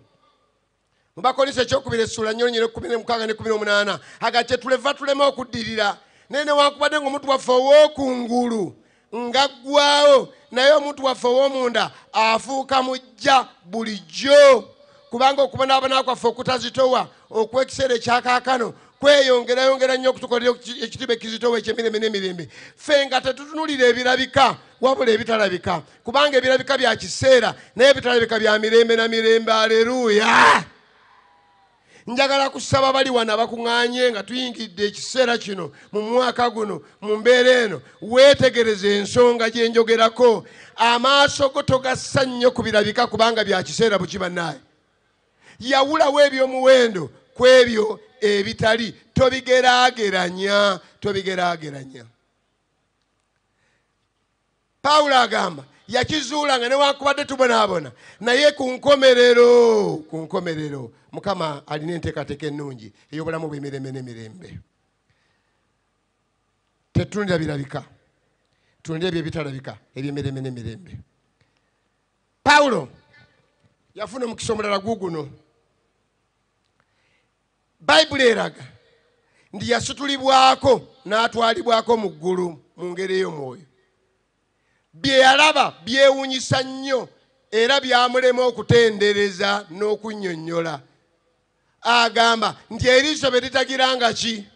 mu Bakolinso ekyokubiri essula 4:16 ne 18 aga kyetuleva tulema okuddirira naye newankubadde ng'omuntu waffe ow'okungulu ngaggwaawo naye omuntu waffe ow'omunda afuuka mujja bulijjo. Kubanga okubonaabona kwaffe okutazitowa okw'ekiseera ekyakaakano kweyongerayongera nnyo okutukolera ekitiibwa ekizitowa eky'emirembe n'emirembe. Ffe nga tetutunulira ebirabika wabula ebitalabika. Kubanga ebirabika bya kiseera naye ebitalabika bya mirembe na mirembe. Aleluya. Njagala kusaba bali wano abakuŋŋaanye nga tuyingidde ekiseera kino mu mwaka guno mu mbeera eno, weetegereze ensonga gye njogerako. Amaaso go togassa nnyo ku birabika kubanga bya kiseera buki bannaye. Yawulawo eby'omuwendo ku ebyo ebitali. Tobigeraageranya, tobigeraageranya. Pawulo agamba yakizuula nga newankubadde tubonaabona naye ku nkomerero Mukama alina enteekateeka ennungi ey'obulamu bw'emirembe n'emirembe. Tetunulira birabika, tunulira ebyo ebitalabika eby'emirembe n'emirembe. Pawulo yafuna omukisa omulala guguno. Bayibuli eraga ndi yasitulibwako n'atwalibwako mu ggulu mu ngeri ey'omwoyo. Bye yalaba byewuunyisa nnyo era byamulema okutendereza n'okunnyonnyola. Agamba nti eriiso be litagiranga ki?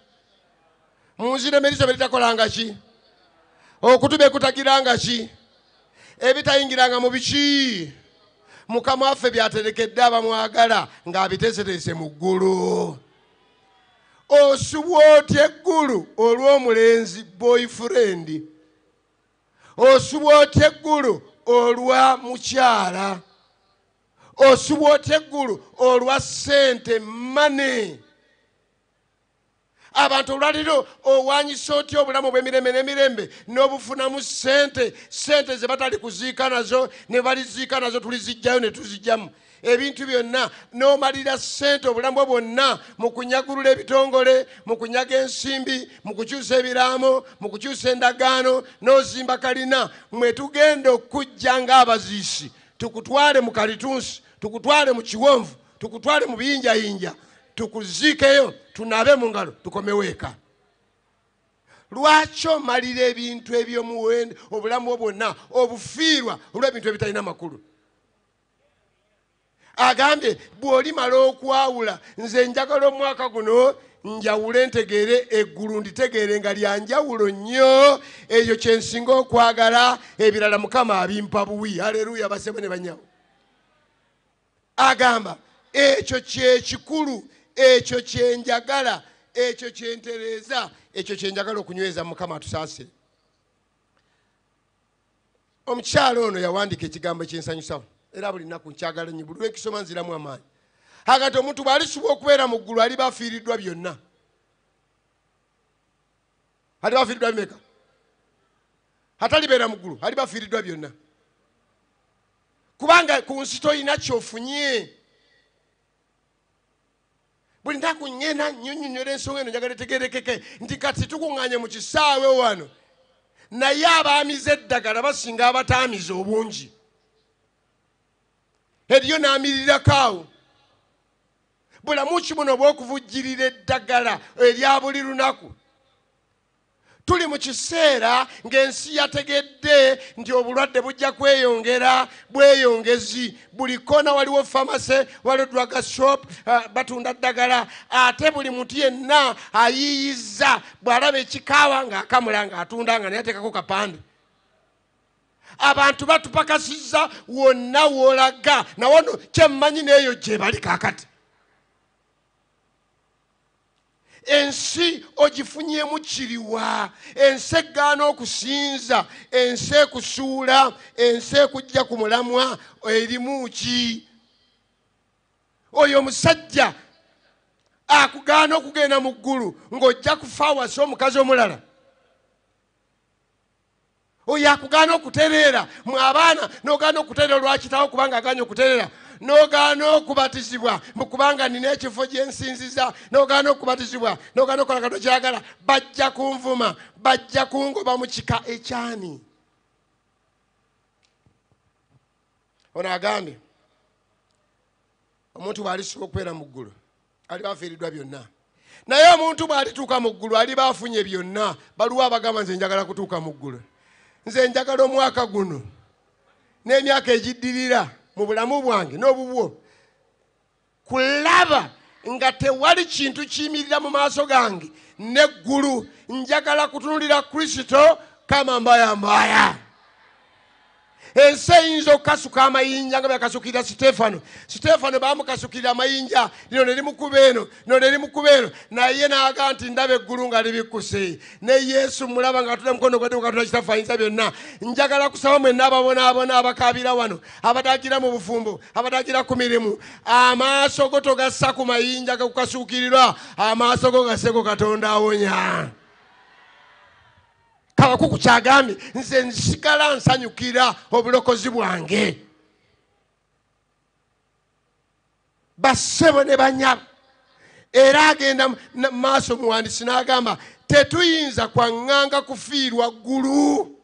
Munziremu eriiso be litakolanga ki? Okutu be kutagiranga ki? Ebitayingiranga mu biki? Mukama waffe byaterekedde abamwagala ng'abiteeseteese mu ggulu. Osubwa otya eggulu olw'omulenzi boyfriend? Osubwa otya eggulu olwa mukyala? Osubwa otya eggulu olwa ssente, money? Abantu olwaliro owanyisa otya obulamu bw'emirembe n'emirembe n'obufunamu ssente ze batali kuziika nazo ne baliziika nazo tulizijjayo ne tuzijjamu. Ebintu byonna n'omalira ssente obulamu bwonna mu kunyagulula ebitongole, mu kunyaga ensimbi, mu kukyusa ebiraamo, mu kukyusa endagaano n'ozimba kalina. Mwe tugenda okujja ng'abaziisi tukutwale mu kalitunsi, tukutwale mu kiwonvu, tukutwale mu biyinjayinja, tukuziikeyo, tunaabe mu ngalo, tukomewo eka. Lwaki omalira ebintu eby'omuwendo obulamu bwonna obufiirwa olw'ebintu ebitalina makulu? Agambye bw'olimala okwawula, nze njagala omwaka guno njawule ntegeere eggulu nditegeere nga lya njawulo nnyo. Ekyo kye nsinga okwagala, ebirala Mukama abimpa buwi. Haleluya basebe ne banyawo. Agamba ekyo kye kikulu, ekyo kye njagala, ekyo kye ntereeza, ekyo kye njagala okunyweza Mukama atusaasire. Omukyalo ono yawandiika ekigambo ky'ensanyusa era buli nnaku nkyagala nnyo buli lwekisoma nziramu amaanyi. Hakati omuntu bw'alisuba okubeera mu ggulu aliba afiiriddwa byonna. Aliba afiiriddwa bimeka? Atalibeera mu ggulu aliba afiiriddwa byonna. Kubanga ku nsi toyina kyofunye. Buli nnaku ngenda nnyonnyola ensonga eno njagala etegeerekeke nti kati tukuŋŋaanye mu kisaawe wano naye abaamiza eddagala basinga abataamiza obungi. Eriyo n'amirirako awo. Bulamu ki buno bw'okuvujjirira eddagala erya buli lunaku? Tuli mu kiseera ng'ensi yategedde nti obulwadde bujja kweyongera bweyongezi. Buli koona waliwo famase, waliwo drug shop, batunda ddagala. Ate buli muntu yenna ayiiyizza bw'alaba ekikaawa ng'akamula ng'atunda nga naye ateekako kapande. Abantu batupakasizza wonna w'olaga nawono kyemmanyi n'eyo gye bali kaakati. Ensi ogifunyemu kiriwa? Ensi egaana okusinza, ensi ekusuula, ensi ekujja ku mulamwa erimu ki? Oyo omusajja akugaana okugenda mu ggulu ng'ojja kufa awasa omukazi omulala. Oyo akugaana okutereera mu abaana n'ogaana okutereera olwakitawo kubanga agaanye okutereera. N'ogaana okubatizibwa kubanga nina ekifo gye nsinziza. N'ogaana okubatizibwa, n'ogaana okukola Katonda ky'ayagala. Bajja kunvuma, bajja kungoba mu kika ekyani. Ono agambye omuntu bw'alisuba okubeera mu ggulu aliba afiiriddwa byonna. Naye omuntu bw'alituuka mu ggulu aliba afunye byonna. Baliwo abagamba nze njagala kutuuka mu ggulu. Nze njagala omwaka guno n'emyaka egiddirira mu bulamu bwange n'obubwo kulaba nga tewali kintu kiyimirira mu maaso gange n'eggulu. Njagala kutunulira Kristo kama mbaya mbaya. Ensi eyinza okukasuka amayinja nga byakasukirira Siteefano. Siteefano baamukasukirira amayinja, lino ne limukuba eno, lino ne limukuba eno, naye n'aga nti ndaba eggulu nga libikkuse. Ne Yesu mulaba ng'atudde mukono gwe Katonda Kitaffe Ayinza Byonna. Njagala kusaba mwenna ababonaabona abakaabira wano, abatagira mu bufumbo, abatagira ku mirimu, amaaso go togassa ku mayinja gakukasuukirirwa, amaaso go gasseko Katonda awonya. Kabakuku kyagambye nze nsigala nsanyukira obulokozi bwange. Bassebo ne banyabo. Era agenda maaso muwandiisi n'agamba tetuyinza kwaŋŋanga kufiirwa ggulu.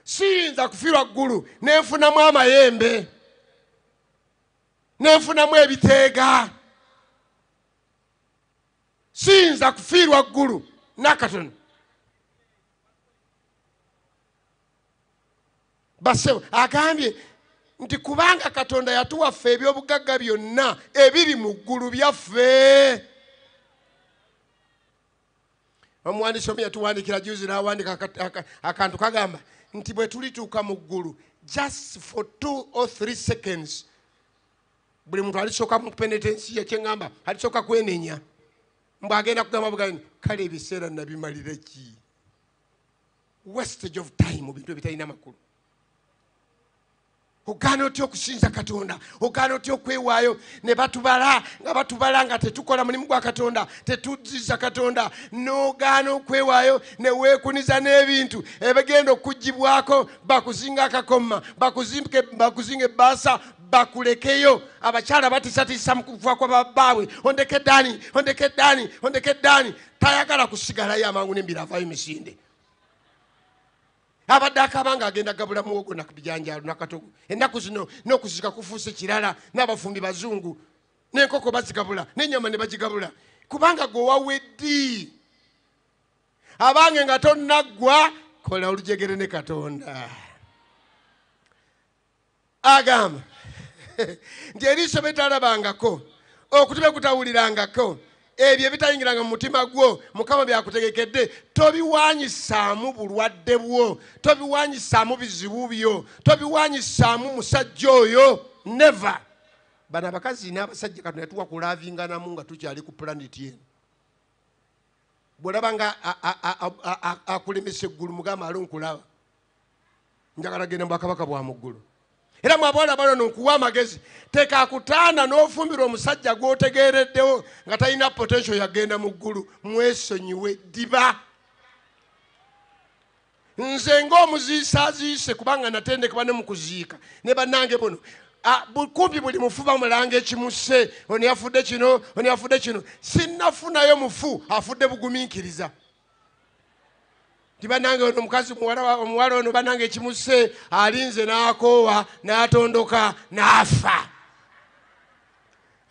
Siyinza kufiirwa ggulu nenfunamu amayembe, nenfunamu ebiteega. Siyinza kufiirwa ggulu nakatono. Basebo agambye nti kubanga Katonda yatuwaffe ebyobugagga byonna ebiri mu ggulu byaffe. Omuwandiisi omu yatuwandikira juzi n'awandika akantu kagamba nti bwe tulituuka mu ggulu just for 2 or 3 seconds buli muntu alisooka mu penitensi ye kyeŋŋamba alisooka kwenenya. Mbwagenda kugamba bugani kale ebiseera nabimalira ki? Wastage of time mu bintu ebitalina makulu. Ogaana otya okusinza Katonda, ogaana otya okwewaayo ne batubala nga tetukola mulimu gwa Katonda, tetuzizza Katonda. N'ogaana okwewaayo ne weekuniza n'ebintu ebigenda okugibwako, bakuzinga akakoma, bakuzinga ebbaasa, bakulekeyo. Abakyala batisatiisa mu kufa kwa babbaabwe, ondeke Ddaani, ondeke Ddaani, ondeke Ddaani. Tayagala kusigalayo amangu n'embira avaayo misinde. Abadde akabanga agenda gabula muwogo nakubijanjalo nakatogo. Ennaku zino n'okuzika kufuuse kirala, n'abafumbi bazungu, n'enkoko bazigabula, n'ennyama ne bagigabula. Kubanga gwe waweddi. Abange nga tonnaggwa kola olujegere ne Katonda. Agamba nti eriiso betalabangako, okutu bekutawulirangako, ebyo ebitayingiranga mu mutima gwo Mukama byakutegekedde, tobiwanyisaamu bulwadde bwo, tobiwanyisaamu bizibu byo, tobiwanyisaamu musajja oyo. Never. Bano abakazi n'abasajja Katonda yatuwa kulavinganamu nga tukyali ku planet eno. Bw'olaba nga akulemesa eggulu mugamba ali nkulaba. njagala genda bwakabaka bwa muggulu. Era mwabawala bano nkuwa amagezi, teka akutaana n'ofumbira omusajja gw'otegeereddewo nga talina potential yagenda mu ggulu, mwesonyiwe ddiba. Nze ng'omuziisaaziise kubanga natendekebwa ne mu kuziika ne bannange bono kumpi buli mufu bamulanga ekimuse, ono yafudde kino, ono yafudde kino. Sinnafunayo mufu afudde bugumiikiriza. Tibanange ono mukazi omuwala ono banange ekimuse alinze n'akoowa n'atondoka n'afa.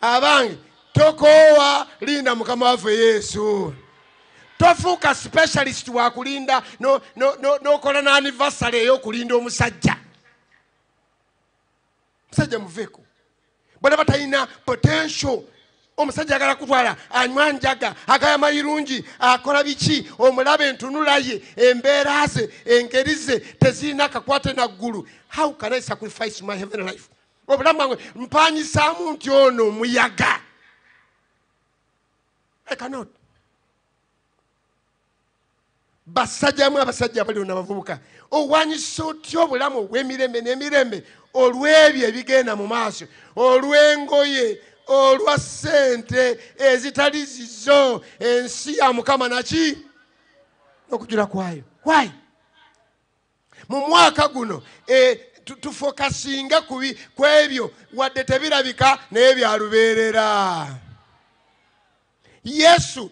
Abange tokoowa, linda mukama waffe Yesu. Tofuuka specialist wa kulinda n'okola n'anniversary ey'okulinda omusajja. Musajja muveeko. Bw'olaba batalina potential, omusajja agala kutwala anywa njaga, agaya mayirungi, akola biki, omulabe entunula ye, embeera ze, engeri ze tezirina kakwate na ggulu. How can I sacrifice my heavenly life? Obulamu bwange mpanyisaamu nti ono muyaga. I cannot. Basajjamu abasajja abali n'abavubuka, owanyisa otya obulamu obw'emirembe n'emirembe olw'ebyo ebigenda mu maaso, olw'engoye, olwa ssente ezitali zizo, ensi ya Mukama naki okujula kwayo. Why? Mu mwaka guno tufokasinga ku ebyo wadde tebirabika naye byalubeerera. Yesu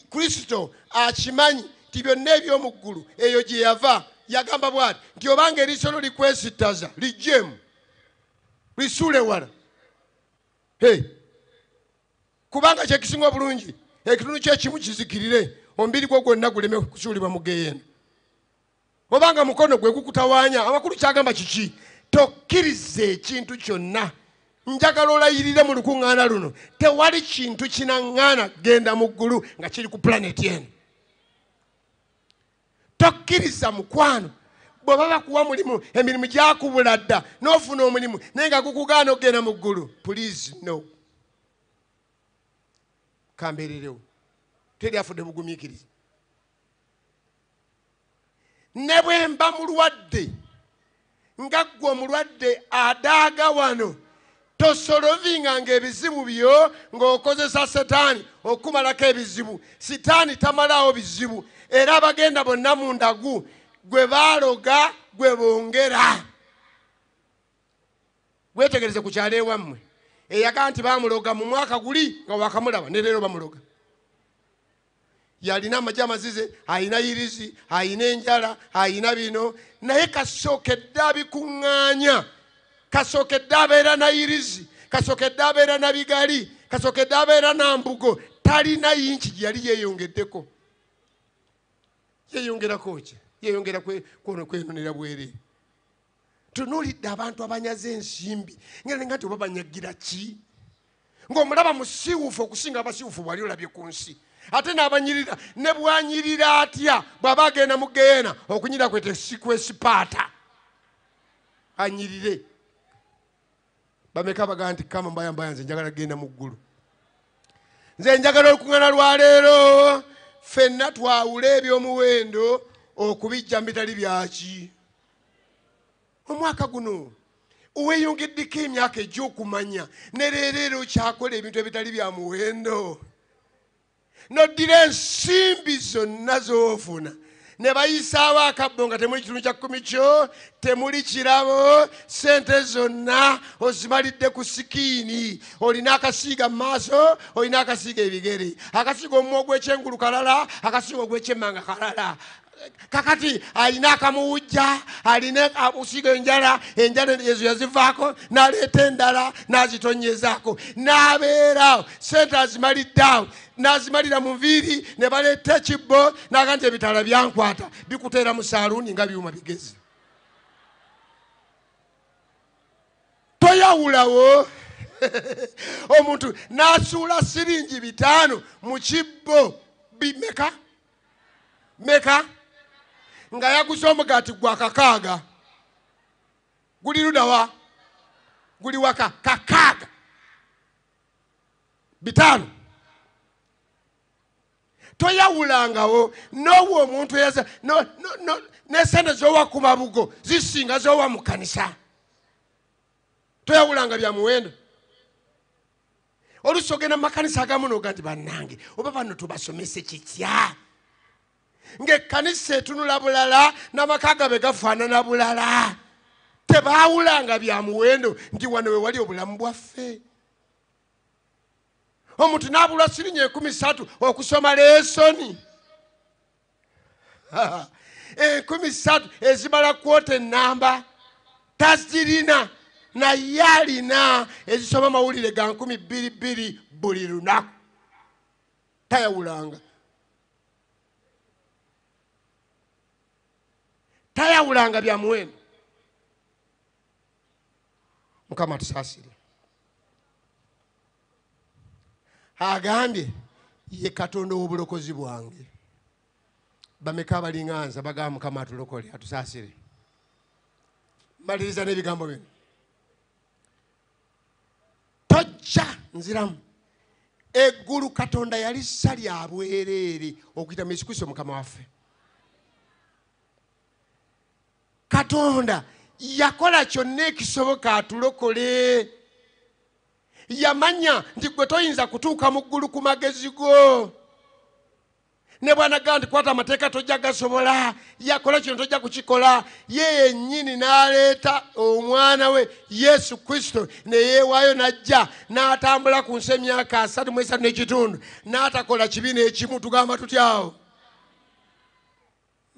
Kristo akimanyi nti byonna eby'omu ggulu eyo gye yava, yagamba bw'ati nti obanga eriiso likwesittaza lijjemu lisuule wala. Kubanga kyekisinga obulungi ekitundu kyekimu kizikirire, omubiri gwo gwonna guleme kusuulibwa mu geyeena. Obanga mukono gwe gukutawaanya, amakulu kyagamba kiki? Tokkiriza ekintu kyonna. Njagala olayirire mu lukuŋŋaana luno, tewali kintu kinaŋŋaana genda mu ggulu nga kiri ku planeti eno. Tokkiriza mukwano, bw'oba bakuwa mulimu, emirimu gyakubula dda n'ofuna omulimu naye nga gukugaana okgenda mu ggulu, please no. Kambeererewo, teri afudde bugumiikiriza. Ne bwe mba mulwadde nga ggwe omulwadde adaaga wano, tosolovinganga ebizibu byo ng'okozesa Setaani okumalako ebizibu. Sitaani tamalawo bizibu, era abagenda bonna mu ndagu gwe baaloga gwe bongera. Wetegereze ku kyalo ewammwe eyaga nti bamuloga mu mwaka guli nga wakamulaba ne leero bamuloga. Yalina amagye amazize, ayina yirizi, ayina enjala, ayina bino, naye kasookedde abikuŋŋaanya, kasookedde abeera na yirizi, kasookedde abeera na bigali, kasookedde abeera na mbugo, talina yinki gye yali yeeyongeddeko. Yeeyongerako ki? Yeeyongera kwenonera bwereere. Tunuulidde abantu abanyaze ensimbi nga nti oba banyagira ki? Ng'omulaba musiiwuufu okusinga abasiiwuufu bw'ali olabye ku nsi. Ate n'abanyirira ne bwanyirira atya bw'aba agenda mu geyeena, okunyirira kwe kwesipaata. Anyirire. Bameka bagaa nti kama mbaya nze njagala genda mu ggulu. Nze njagala olukuŋŋaana lwa leero ffenna twawule eby'omuwendo okubijja mu bitali byaki. Omwaka guno weeyongeddeko emyaka egy'okumanya ne leero kyakola ebintu ebitali bya muwendo. Noddira ensimbi zonna z'ofuna ne bayisaawo akabbo nga temuli kitundu kya 10 kyo, temuli kirabo, sente zonna ozimalidde ku sikiini. Olina akasiiga mu maaso, olina akasiiga ebigere, akasiiga omumwa ogw'ekyengulu kalala, akasiiga ogw'ekyemmanga kalala. Kakati alina akamuwujja, alina usiga enjala ezo yazivaako, n'aleeta endala n'azitonyezaako, n'abeerawo sente azimaliddeawo, n'azimalira mu nviiri, ne baleeta ekibbo n'aga nti ebitala byankwata, bikuteera mu saaluuni nga byuma bigezi. Toyawulawo. Omuntu n'asuula siringi 5 mu kibbo bimeka meka nga yaguze omugaati gwa 6. Guli ludawa? Guli waka 6. 5. Toyawulangawo n'owo omuntu nesente zowa ku mabugo zisinga zowa mu kanisa. Toyawulanga bya muwendo. Olusogena makanisa agamu n'ogati bannange oba bano tubasomese kitya. Ng'ekkanisa etunula bulala n'amaka gabe gafaanana bulala. Tebaawulanga bya muwendo nti wano we wali obulamu bwaffe. Omuntu n'abulwa sirinye 13 okusoma leesoni. 13 ezibala kwota ennamba tazirina naye alina ezisoma mawulire ga 12 buli lunaku. Tayawulanga. Tayawulanga bya muwendo. Mukama tusaasire. Agambye ye Katonda w'obulokozi bwange. Bameka balinganza bagamba Mukama atulokole atusaasire. Maliriza n'ebigambo bino. Tojja nziramu. Eggulu Katonda yali sali abwereere okuyita mu Yesu Kristo Mukama waffe. Katonda yakola kyonna ekisoboka atulokole. Yamanya nti gwe toyinza kutuuka mu ggulu ku magezi go. Ne bw'anaga nti kwata amateeka tojja gasobola. Yakola kino tojja kukikola. Ye yennyini n'aleeta omwana we Yesu Kristo ne yeewaayo n'ajja n'atambula ku nsi emyaka 33 n'atakola kibi n'ekimu. Tugamba tutyawo.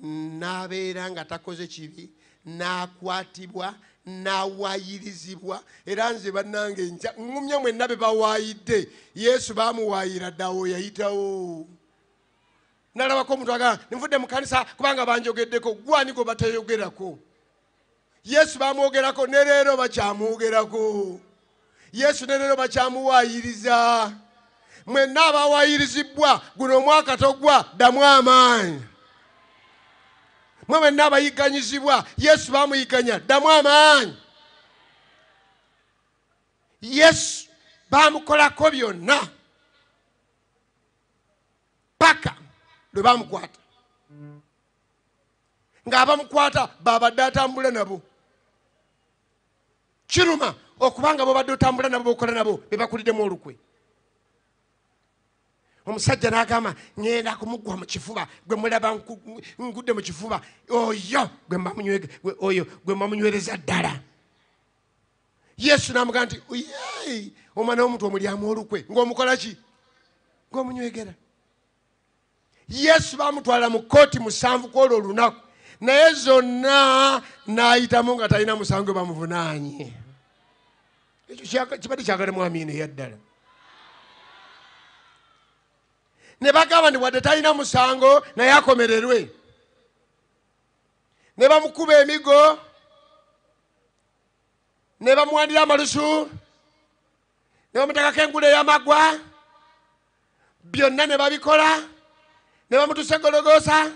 N'abeera nga takoze kibi. N'akwatibwa n'awaayirizibwa. Era nze bannange ngumya mwenna be bawaayidde Yesu baamuwaayira ddawo yayitawo. Nalabako omuntu agamba nvudde mu kanisa kubanga banjogeddeko. Gwani gwe batayogerako? Yesu bamwogerako ne leero bakyamwogerako. Yesu ne leero bakyamuwaayiriza. Mwenna abawaayirizibwa guno omwaka togwa ddamu amaanyi. Mwe mwenna abayigganyizibwa Yesu bamuyiganya ddamu amaanyi. Yesu bamukolako byonna paka lwe bamukwata. Ng'abamukwata babadde atambula nabo. Kiruma okubanga bobadde otambula nabo bokola nabo be bakuliddemu olukwe. Omusajja n'agamba ngenda kumugwa mu kifuba. Gwe mulaba ngudde mu kifuba. Oyo gwe mbamunywereza ddala. Yesu n'amugamba nti omwana w'omuntu omulyamu olukwe ng'omukola ki? Ng'omunywegera. Yesu bamutwala mu kooti 7 kwolwo olunaku. Naye zonna n'ayitamu nga talina musango bamuvunaanye. Ekyo kibadde kyagalamu amiina eyaddala. Ne bagamba nti wadde talina musango naye akomererwe. Ne bamukuba emigo. Ne bamuwandira amalusu. Ne bamutekako engule ey'amagwa. Byonna ne babikola. Ne bamutusa Gologoosa.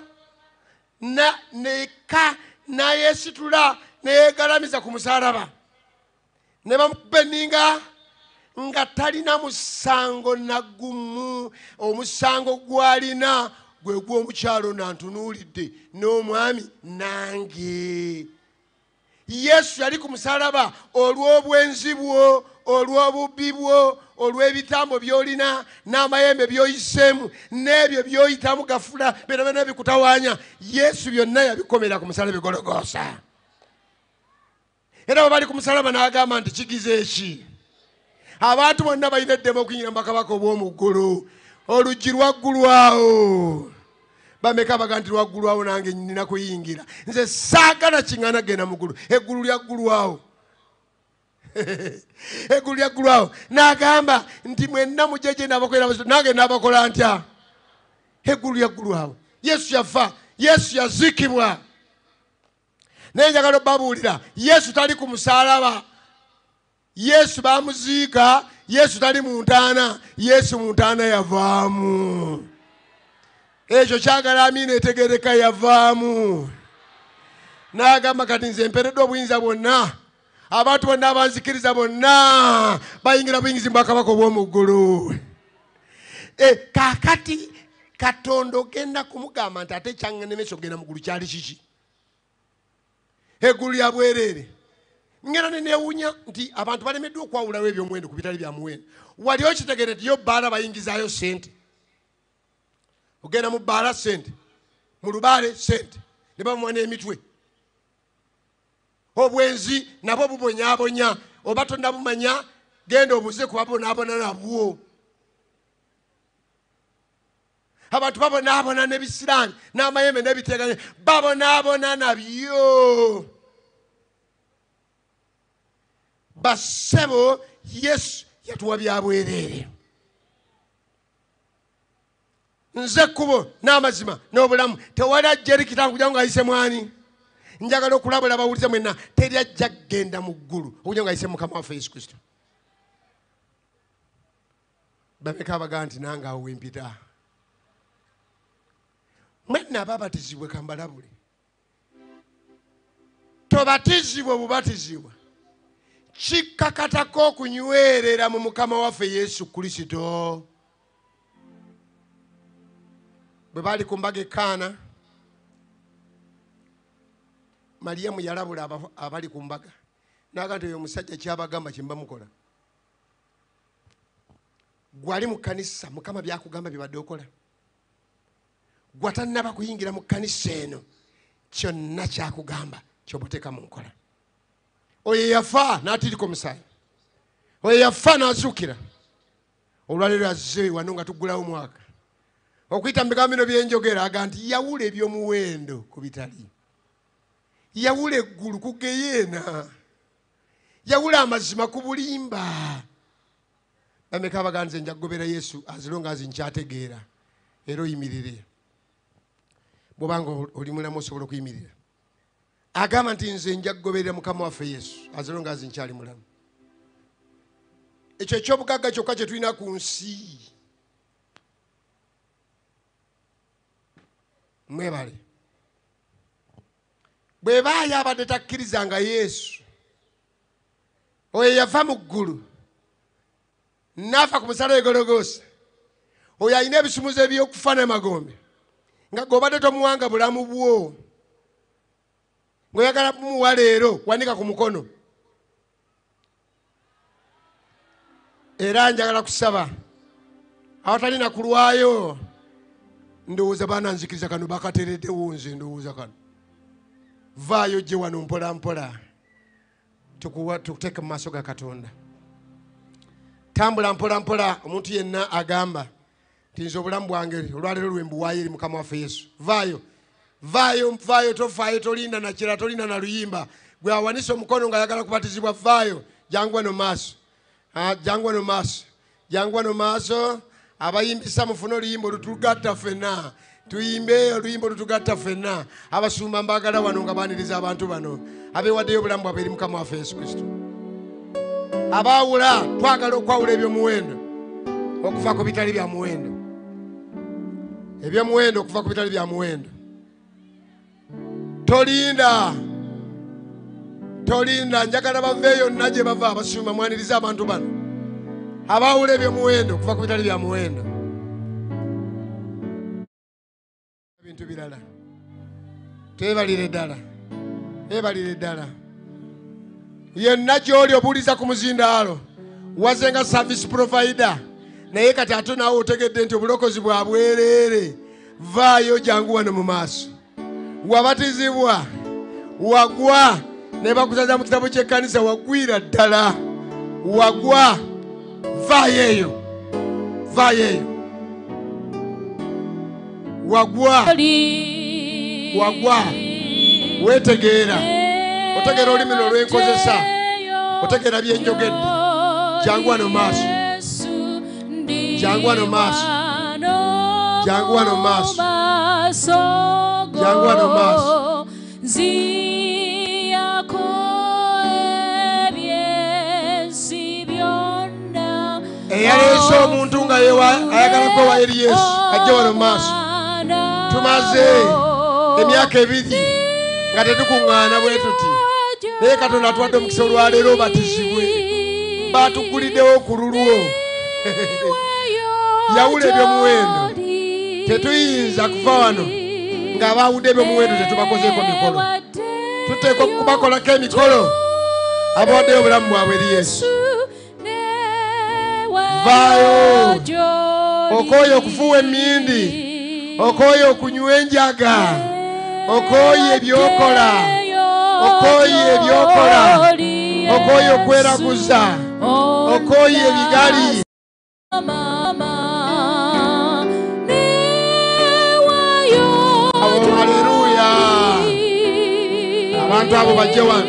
Neka n'ayeesitula ne yeegalamiza ku musaalaba. Ne bamukuba enninga nga talina musango na gumu. Omusango gwalina gwe gw'omukyalo nantunuulidde n'omwami nange. Yesu yali ku musaalaba olw'obwenzi bwo, olw'obubbi bwo, olw'ebitambo by'olina n'amayembe by'oyiseemu n'ebyo by'oyitamu gafula bino byonna bikutawaanya. Yesu byonna yabikomera ku musaalaba Gologoosa. Era bwe bali ku musaalaba n'agamba nti kigize eki? Abantu bonna balina eddembe okuyingira mu bakabaka obw'omu ggulu. Oluggi lwaggulwawo. Bameka baga nti lwaggulwawo nange nina kuyingira. Nze saagala kiŋŋaana genda mu ggulu. Eggulu lyaggulwawo. Eggulu lyaggulwawo. N'agamba nti mwenna mujje gye nabakolera nange nabakola ntya? Eggulu lyaggulwawo. Yesu yafa. Yesu yaziikibwa. Naye njagala obbabuulira Yesu tali ku musaalaba. Yesu bamuziika. Yesu tali mu ntaana. Yesu mu ntaana yavaamu. Ekyo kyagala amiina etegereka yavaamu. N'agamba kati nze mpereddwa obuyinza bwonna. Abantu bonna abanzikiriza bonna bayingira buyingizi mu bwakabaka obw'omu ggulu. Kaakati Katonda ogenda kumugamba nti ate ekyannemesa okugenda mu ggulu kyali kiki? eggulu lya bwerere. Ngera ne neewuunya nti abantu balemeddwa okwawulawo eby'omuwendo ku bitali bya muwendo. Wali okitegere nti yo bbaala bayingizaayo ssente. Ogenda mu bbaala ssente, mu lubaale ssente, ne bamuwa n'emitwe. Obwenzi nabwo bubonyaabonya, oba tonnabumanya genda obuze kubabonaabona nabwo. Abantu babonaabona n'ebisiraani n'amayembe n'ebiteeganye babonaabona nabyo. Bassebo Yesu yatuwa bya bwereere. Nze kkubo n'amazima n'obulamu, tewali ajja eri Kitange kugira ngo ayise mwani. Njagala okulabula abawulize mwenna, teri ajja kgenda mu ggulu okugira ngo ayise Mukama waffe Yesu Kristo. Bameka abagaa nti nange awo wempita. Mwenna ababatizibwe kambalabule. Tobatizibwe obubatizibwa kikkakatako okunywerera mu Mukama waffe Yesu Kristo. Bwe baali ku mbaga Kaana, Mariyamu yalabula abali ku mbaga n'agamba nti oyo omusajja kyabagamba kye mbamukola. Gwali mu kkanisa, Mukama byakugamba bye badde okola. Gwatannaba kuyingira mu kkanisa eno, kyonna kyakugamba ky'obuteeka mu nkola. Oyo yafa n'atirika omusaayi, oyo yafa n'azuukira. Olwaleero azze wano nga tuggulawo mwaka okuyita mu bigambo bino byenjogera, aga nti yawula eby'omuwendo ku bitali, yawula eggulu ku geyeena, yawula amazima ku bulimba. Bameka abaga nze nja kugobera Yesu as long as nkyategeera era oyimirire. Bw'obanga oli mulamu osobola okuyimirira. Agamba nti nze nja kugoberera Mukama waffe Yesu as long as nkyali mulamu. Ekyo eky'obugagga kyokka kye tulina ku nsi. Mwebale. Bwe baaya abadde takkirizanga Yesu, oyo yava mu ggulu n'afa ku musala Gologoosa, oyo alina ebisumuzo eby'okufa n'amagombe, nga g'obadde tomuwanga bulamu bwo, ng'oyagala bumuwa leero wanika ku mukono. Era njagala kusaba awatali na kulwayo, ndowooza baana nzikiriza kano bakatereddewo, nze ndowooza kano. Vaayo gye wano mpola mpola tukuteeka mu maaso ga Katonda. Tambula mpola mpola. Omuntu yenna agamba nti nze obulamu bwange olwaleero lwe mbuwaayo eri Mukama waffe Yesu. Vaayo, vaayo, vaayo, tofaayo, tolinda na kira, tolinda na luyimba. Gwe awanise omukono ng'ayagala kubatizibwa, vaayo, jangu wano maaso. Jangu wano maaso, jangu wano maaso. Abayimbisa mufune oluyimba olutugatta ffenna. Tuyimbe oluyimba olutugatta ffenna. Abasumba mbaagala wano nga baaniriza abantu bano abeewaddeyo obulamu bwabwe eri Mukama waffe Yesu Kristo. Abaawula twagala okwawula eby'omuwendo okuva ku bitali bya muwendo. Eby'omuwendo okuva ku bitali bya muwendo. Tolinda, tolinda. Njagala baveeyo nna gye bava abasumba mwanirize abantu bano abaawula eby'omuwendo okuva ku bitali bya muwendo. Ebintu birala twebalire ddala, ebalire ddala. Yenna gy'oli obuuliza ku muzindaalo wazenga service provider, naye kati ate naawe otegedde nti obulokozi bwa bwereere. Vaayo jangu wano mu maaso. Wabatizibwa, wagwa, ne bakusaza mu kitabo ky'ekkanisa, wagwira ddala, wagwa. Vaayo eyo, vaayo eyo, wagwa, wagwa. Weetegeera, otegeera olulimi olwenkozesa, otegeera byenjogedde. Jangu wano maaso, jangu wano maaso, jangu wano maaso, jangu wano maaso. Eyaleese omuntu nga ayagala kwewa eri Yesu ajja wano maaso. Tumaze emyaka 2 nga tetukuŋŋaana bwe tuti, naye Katonda atuwadde omukisa olwaleero obatizibwe. Baatuguliddewo ku lulwo. Yawula eby'omuwendo. Tetuyinza kuva wano ng'abaawudde eby'omuwendo tetubakozeeko mikolo. tuteekwa okubakolako emikolo abawaddeyo obulamu bwabwe eri Yesu. Vaayo okooye okufuuwa emmindi, okooye okunywa enjaga, okooye ebyokola, okooye ebyokola, okooye okweraguza, okooye ebigali. Haleluya. Abantu abo bajje wano.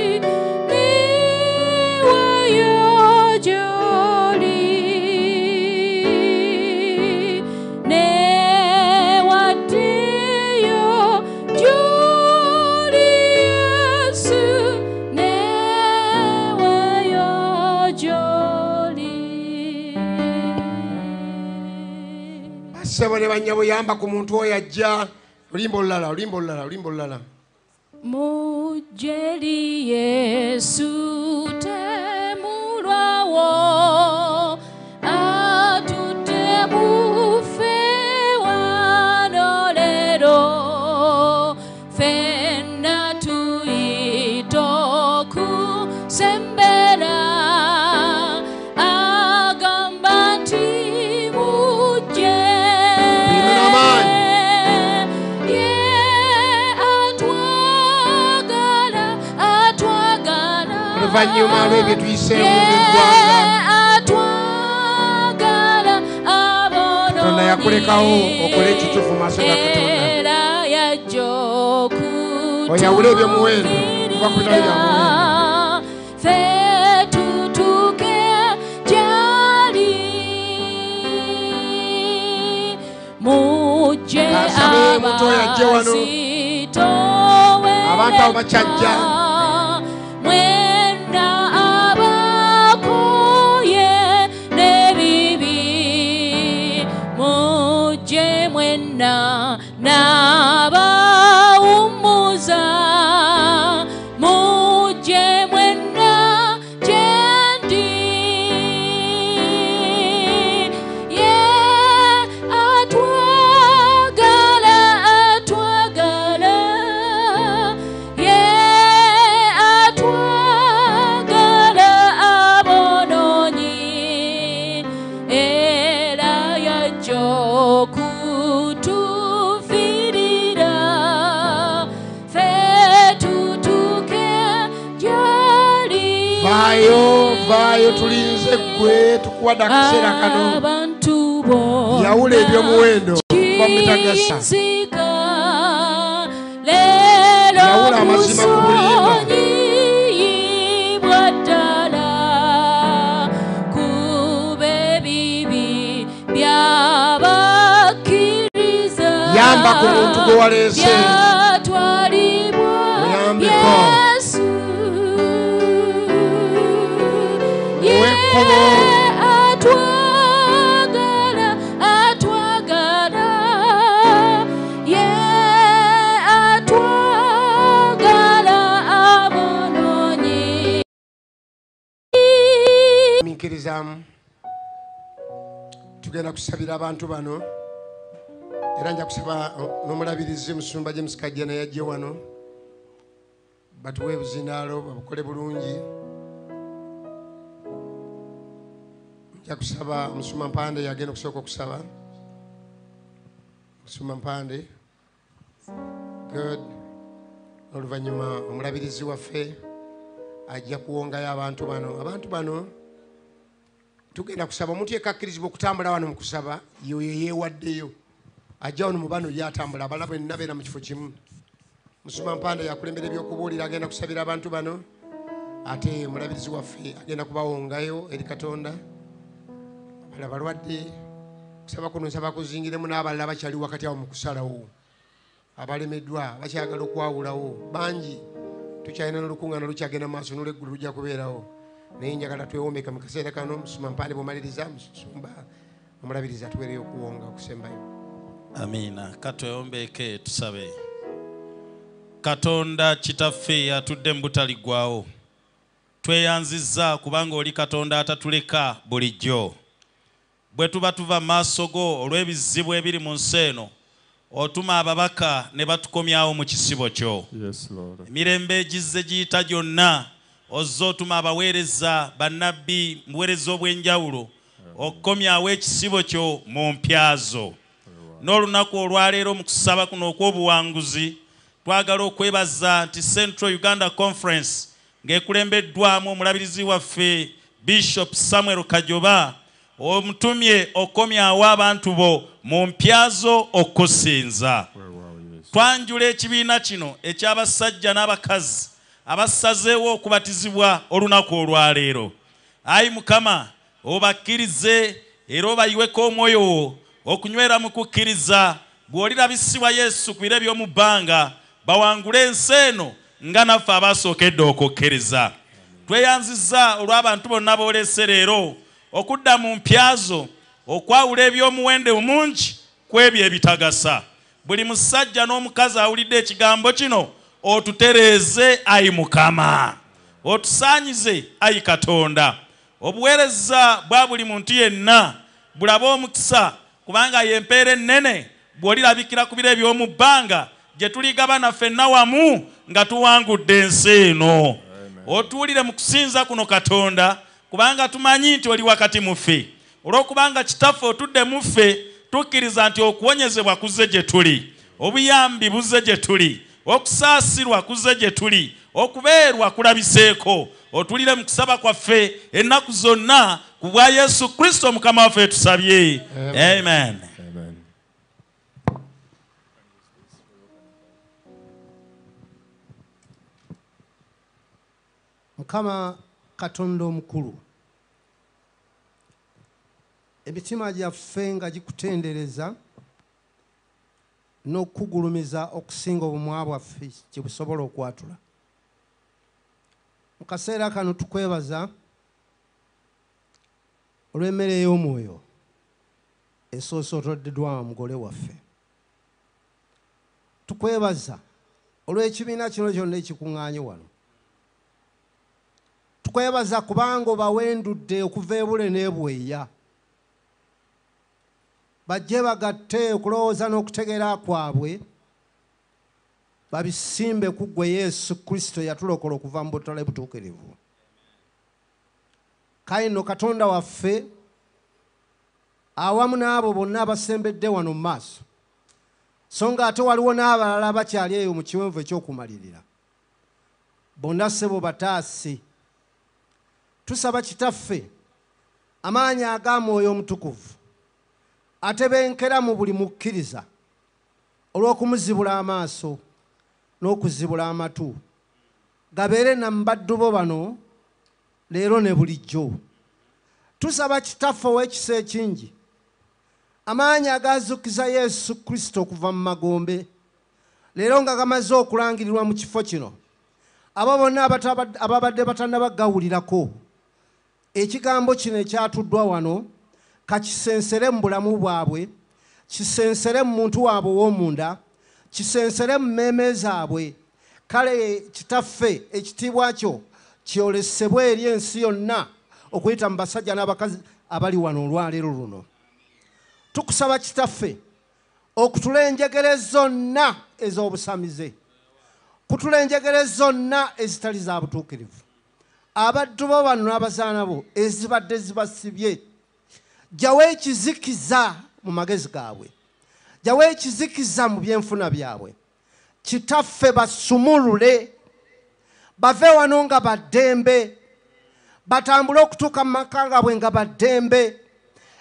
Sebo ne banyabo yamba ku muntu oyo ajja. Olimbo olulala, olimbo olulala, olimbo olulala. Mujeri Yesu temulwawo atutemufe wano lero fenna tuitoku sembera agamba nti mujje. Oluvannyuma lw'ebyo tuyiseemu eggwanga, Katonda yakulekawo okole ekituufu mu maaso ga Katonda. Oyawula ebyomuwendo kuba ku bitabo byamuwendo. Asabe omuntu oyo ajje wano. Abantu abo bakyajja. Nabawumuza muje mwena jendi ye atwagala ye atwagala abononyi era yajoku Vaayo tulinze gwe tukuwadde akaseera kano. Yawula ebyomuwendo kuva mu mitagasa. Yawula amazima ku bulimba. Yamba ku muntu gwe waleese. Muyambeko. Atwagala ye atwagala abononyi. Minkirizamu tugenda kusabira abantu bano era nja kusaba n'omulabirizi Musumba James Kajja naye ajje wano batuwe ebuzindaalo babukole bulungi. Nja kusaba Musuma Mpande yagenda okusooka okusaba. Musuma Mpande good. Oluvannyuma omulabirizi waffe ajja kuwongayo abantu bano. Abantu bano tugenda kusaba omuntu yekakkirizibwa okutambula wano mu kusaba yoyo yeewaddeyo ajja wano mu bano yatambula abalala bwenna beera mu kifo kimu. Musuma Mpande yakulembera ebyokubuulira agenda kusabira abantu bano ate omulabirizi waffe agenda kubawongayo eri Katonda. Abalwadde kusaba kuno nsaba kuzingiremu n'abalala bakyali wakati awo mu kusalawo abalemeddwa bakyagala okwawulawo bangi tukyalina n'olukuŋŋaana lukyagenda maaso n'olweggulu lujja kubeerawo naye njagala twewomeka mu kaseera kano. Musuma Mpande bw'omaliriza Musumba omulabirizi atuweereyo okuwonga okusembayo. Amiina. Katwewombeeke tusabe. Katonda kitaffe atudde mu butaliggwaawo tweyanzizza kubanga oli Katonda atatuleka bulijjo. Bwe tuba tuva maaso go olw'ebizibu ebiri mu nsi eno otuma ababaka ne batukomyawo mu kisibo kyo. Yes, Lord. Emirembe egizze giyita gyonna ozze otuma abaweereza bannabbi muweereza obw'enjawulo okukomyawo ekisibo kyo mu mpya zo. N'olunaku olwaleero mu kusaba kuno okw'obuwanguzi twagala okwebaza nti Central Uganda Conference ng'ekulembeddwamu omulabirizi waffe Bishop Samuel Kajoba omutumye okomyawo abantu bo mu mpya zo okusinza. Twanjula ekibiina kino eky'abasajja n'abakazi abasazeewo okubatizibwa olunaku olwaleero. Ayi Mukama obakkirize era obayiweko omwoyo wo okunywera mu kukkiriza bw'olirabisibwa Yesu ku biro eby'omu bbanga bawangule ensi eno nga naffe abasookedde okukkiriza. Tweyanzizza olw'abantu bonna boolese leero okudda mu mpya zo okwawula eby'omuwendo omungi ku ebyo ebitagasa. Buli musajja n'omukazi awulidde ekigambo kino otutereeze ayi Mukama, otusaanyize ayi Katonda. Obuweereza bwa buli muntu yenna bulaba omukisa kubanga y'empeera ennene bw'olirabikira ku biro eby'omu bbanga gye tuligabana ffenna wamu nga tuwangudde ensi eno. Otuwulire mu kusinza kuno Katonda kubanga tumanyi nti oli wakati mu ffe. Olw'okubanga Kitaffe otudde mu ffe tukkiriza nti okuwonyezebwa kuzze gye tuli, obuyambi buzze gye tuli, okusaasirwa kuzze gye tuli, okubeerwa kulabiseeko. Otulire mu kusaba kwaffe ennaku zonna ku bwa Yesu Kristo Mukama waffe tusabye. Amen. Mukama Katonda omukulu, emitima gyaffe nga gikutendereza n'okugulumiza okusinga obumwa bwaffe kye busobola okwatula. Mu kaseera kano tukwebaza olw'emmere ey'omwoyo esoose otoddeddwa mugole waffe. Tukwebaza olw'ekibiina kino kyonna ekikuŋŋaanye wano. Tukwebaza kubanga obawendudde okuva ebule n'ebweya bajje bagatte okulowooza n'okutegeera kwabwe babisimbe ku ggwe Yesu Kristo yatulokola okuva mu butale butuukirivu. Kale nno Katonda waffe awamu n'abo bonna abasembedde wano mu maaso, so nga ate waliwo n'abalala bakyali eyo mu kiwenvu eky'okumalirira, bonna ssebo bataase. Tusaba Kitaffe amaanyi aga Mwoyo Omutukuvu atebenkera mu buli mukkiriza olw'okumuzibula amaaso n'okuzibula amatu gabeere na mbaddu bo bano leero ne bulijjo. Tusaba Kitaffe ow'ekisa ekingi amaanyi agazuukiza Yesu Kristo okuva mu magombe leero nga gamaze okulangirirwa mu kifo kino, abo bonna ababadde batannabagawulirako ekigambo kino ekyatuddwa wano kakisensere mu bulamu bwabwe, kisensere mu muntu waabwe ow'omunda, kisensere mu mmeeme zaabwe. Kale Kitaffe ekitiibwa kyo kyolesebwe eri ensi yonna okuyita mu basajja n'abakazi abali wano olwaleero luno. Tukusaba Kitaffe okutula enjegere zonna ez'obusamize, kutula enjegere zonna ezitali za butuukirivu, abaddu bo bano n'abazaana bo ezibadde zibasibye. Jawo ekizikiza mu magezi gaabwe, jawo ekizikiza mu byenfuna byabwe. Kitaffe basumulule bave wano nga baddembe, batambule okutuuka mu maka gaabwe nga baddembe,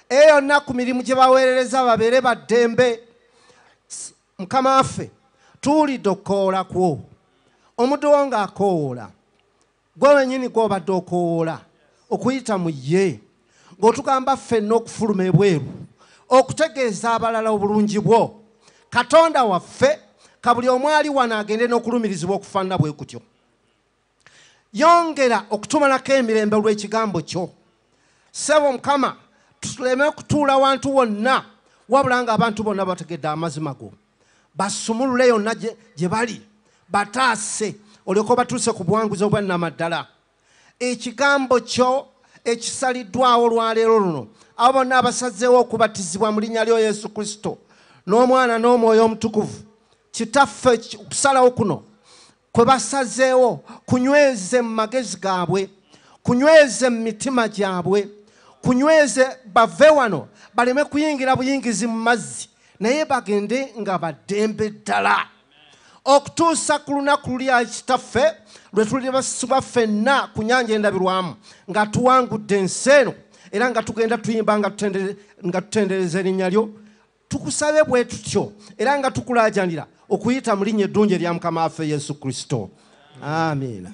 eyo yonna ku mirimu gye baweerereza babeere baddembe. Mukama waffe tuwulidde okukoowola kwo, omuddu wo ng'akoowoola, gwe wennyini gw'obadde okoowoola okuyita mu ye, ng'otugamba ffenna okufuluma ebweru okutegeeza abalala obulungi bwo. Katonda waffe ka buli omu ali wano agende n'okulumirizibwa okufaanana bwe kutyo. Yongera okutumalako emirembe olw'ekigambo kyo. Ssebo Mukama, tuleme kutuula wantu wonna wabula nga abantu bonna bategedde amazima go. Basumulule yonna gye bali, bataase olyoke batuuse ku buwanguzi obwannamaddala. Ekigambo kyo ekisaliddwawo olwaleero luno, abo bonna abasazeewo okubatizibwa mu linnya lya Yesu Kristo, n'Omwana n'Omwoyo Omutukuvu kitaffe okusalawo kuno kwe basazeewo kunyweze mu magezi gaabwe, kunyweze mu mitima gyabwe, kunyweze bave wano baleme kuyingira buyingizi mu mazzi naye bagende nga baddembe ddala okutuusa ku lunaku luli kitaffe lwe tulibasibwa ffenna ku nnyanja endabirwamu nga tuwangudde ensi eno era nga tugenda tuyimba nga tutendereza erinnya lyo. Tukusabe bwe tutyo era nga tukulaajanira okuyita mu linnya eddungi erya Mukama waffe Yesu Kristo. Amiina.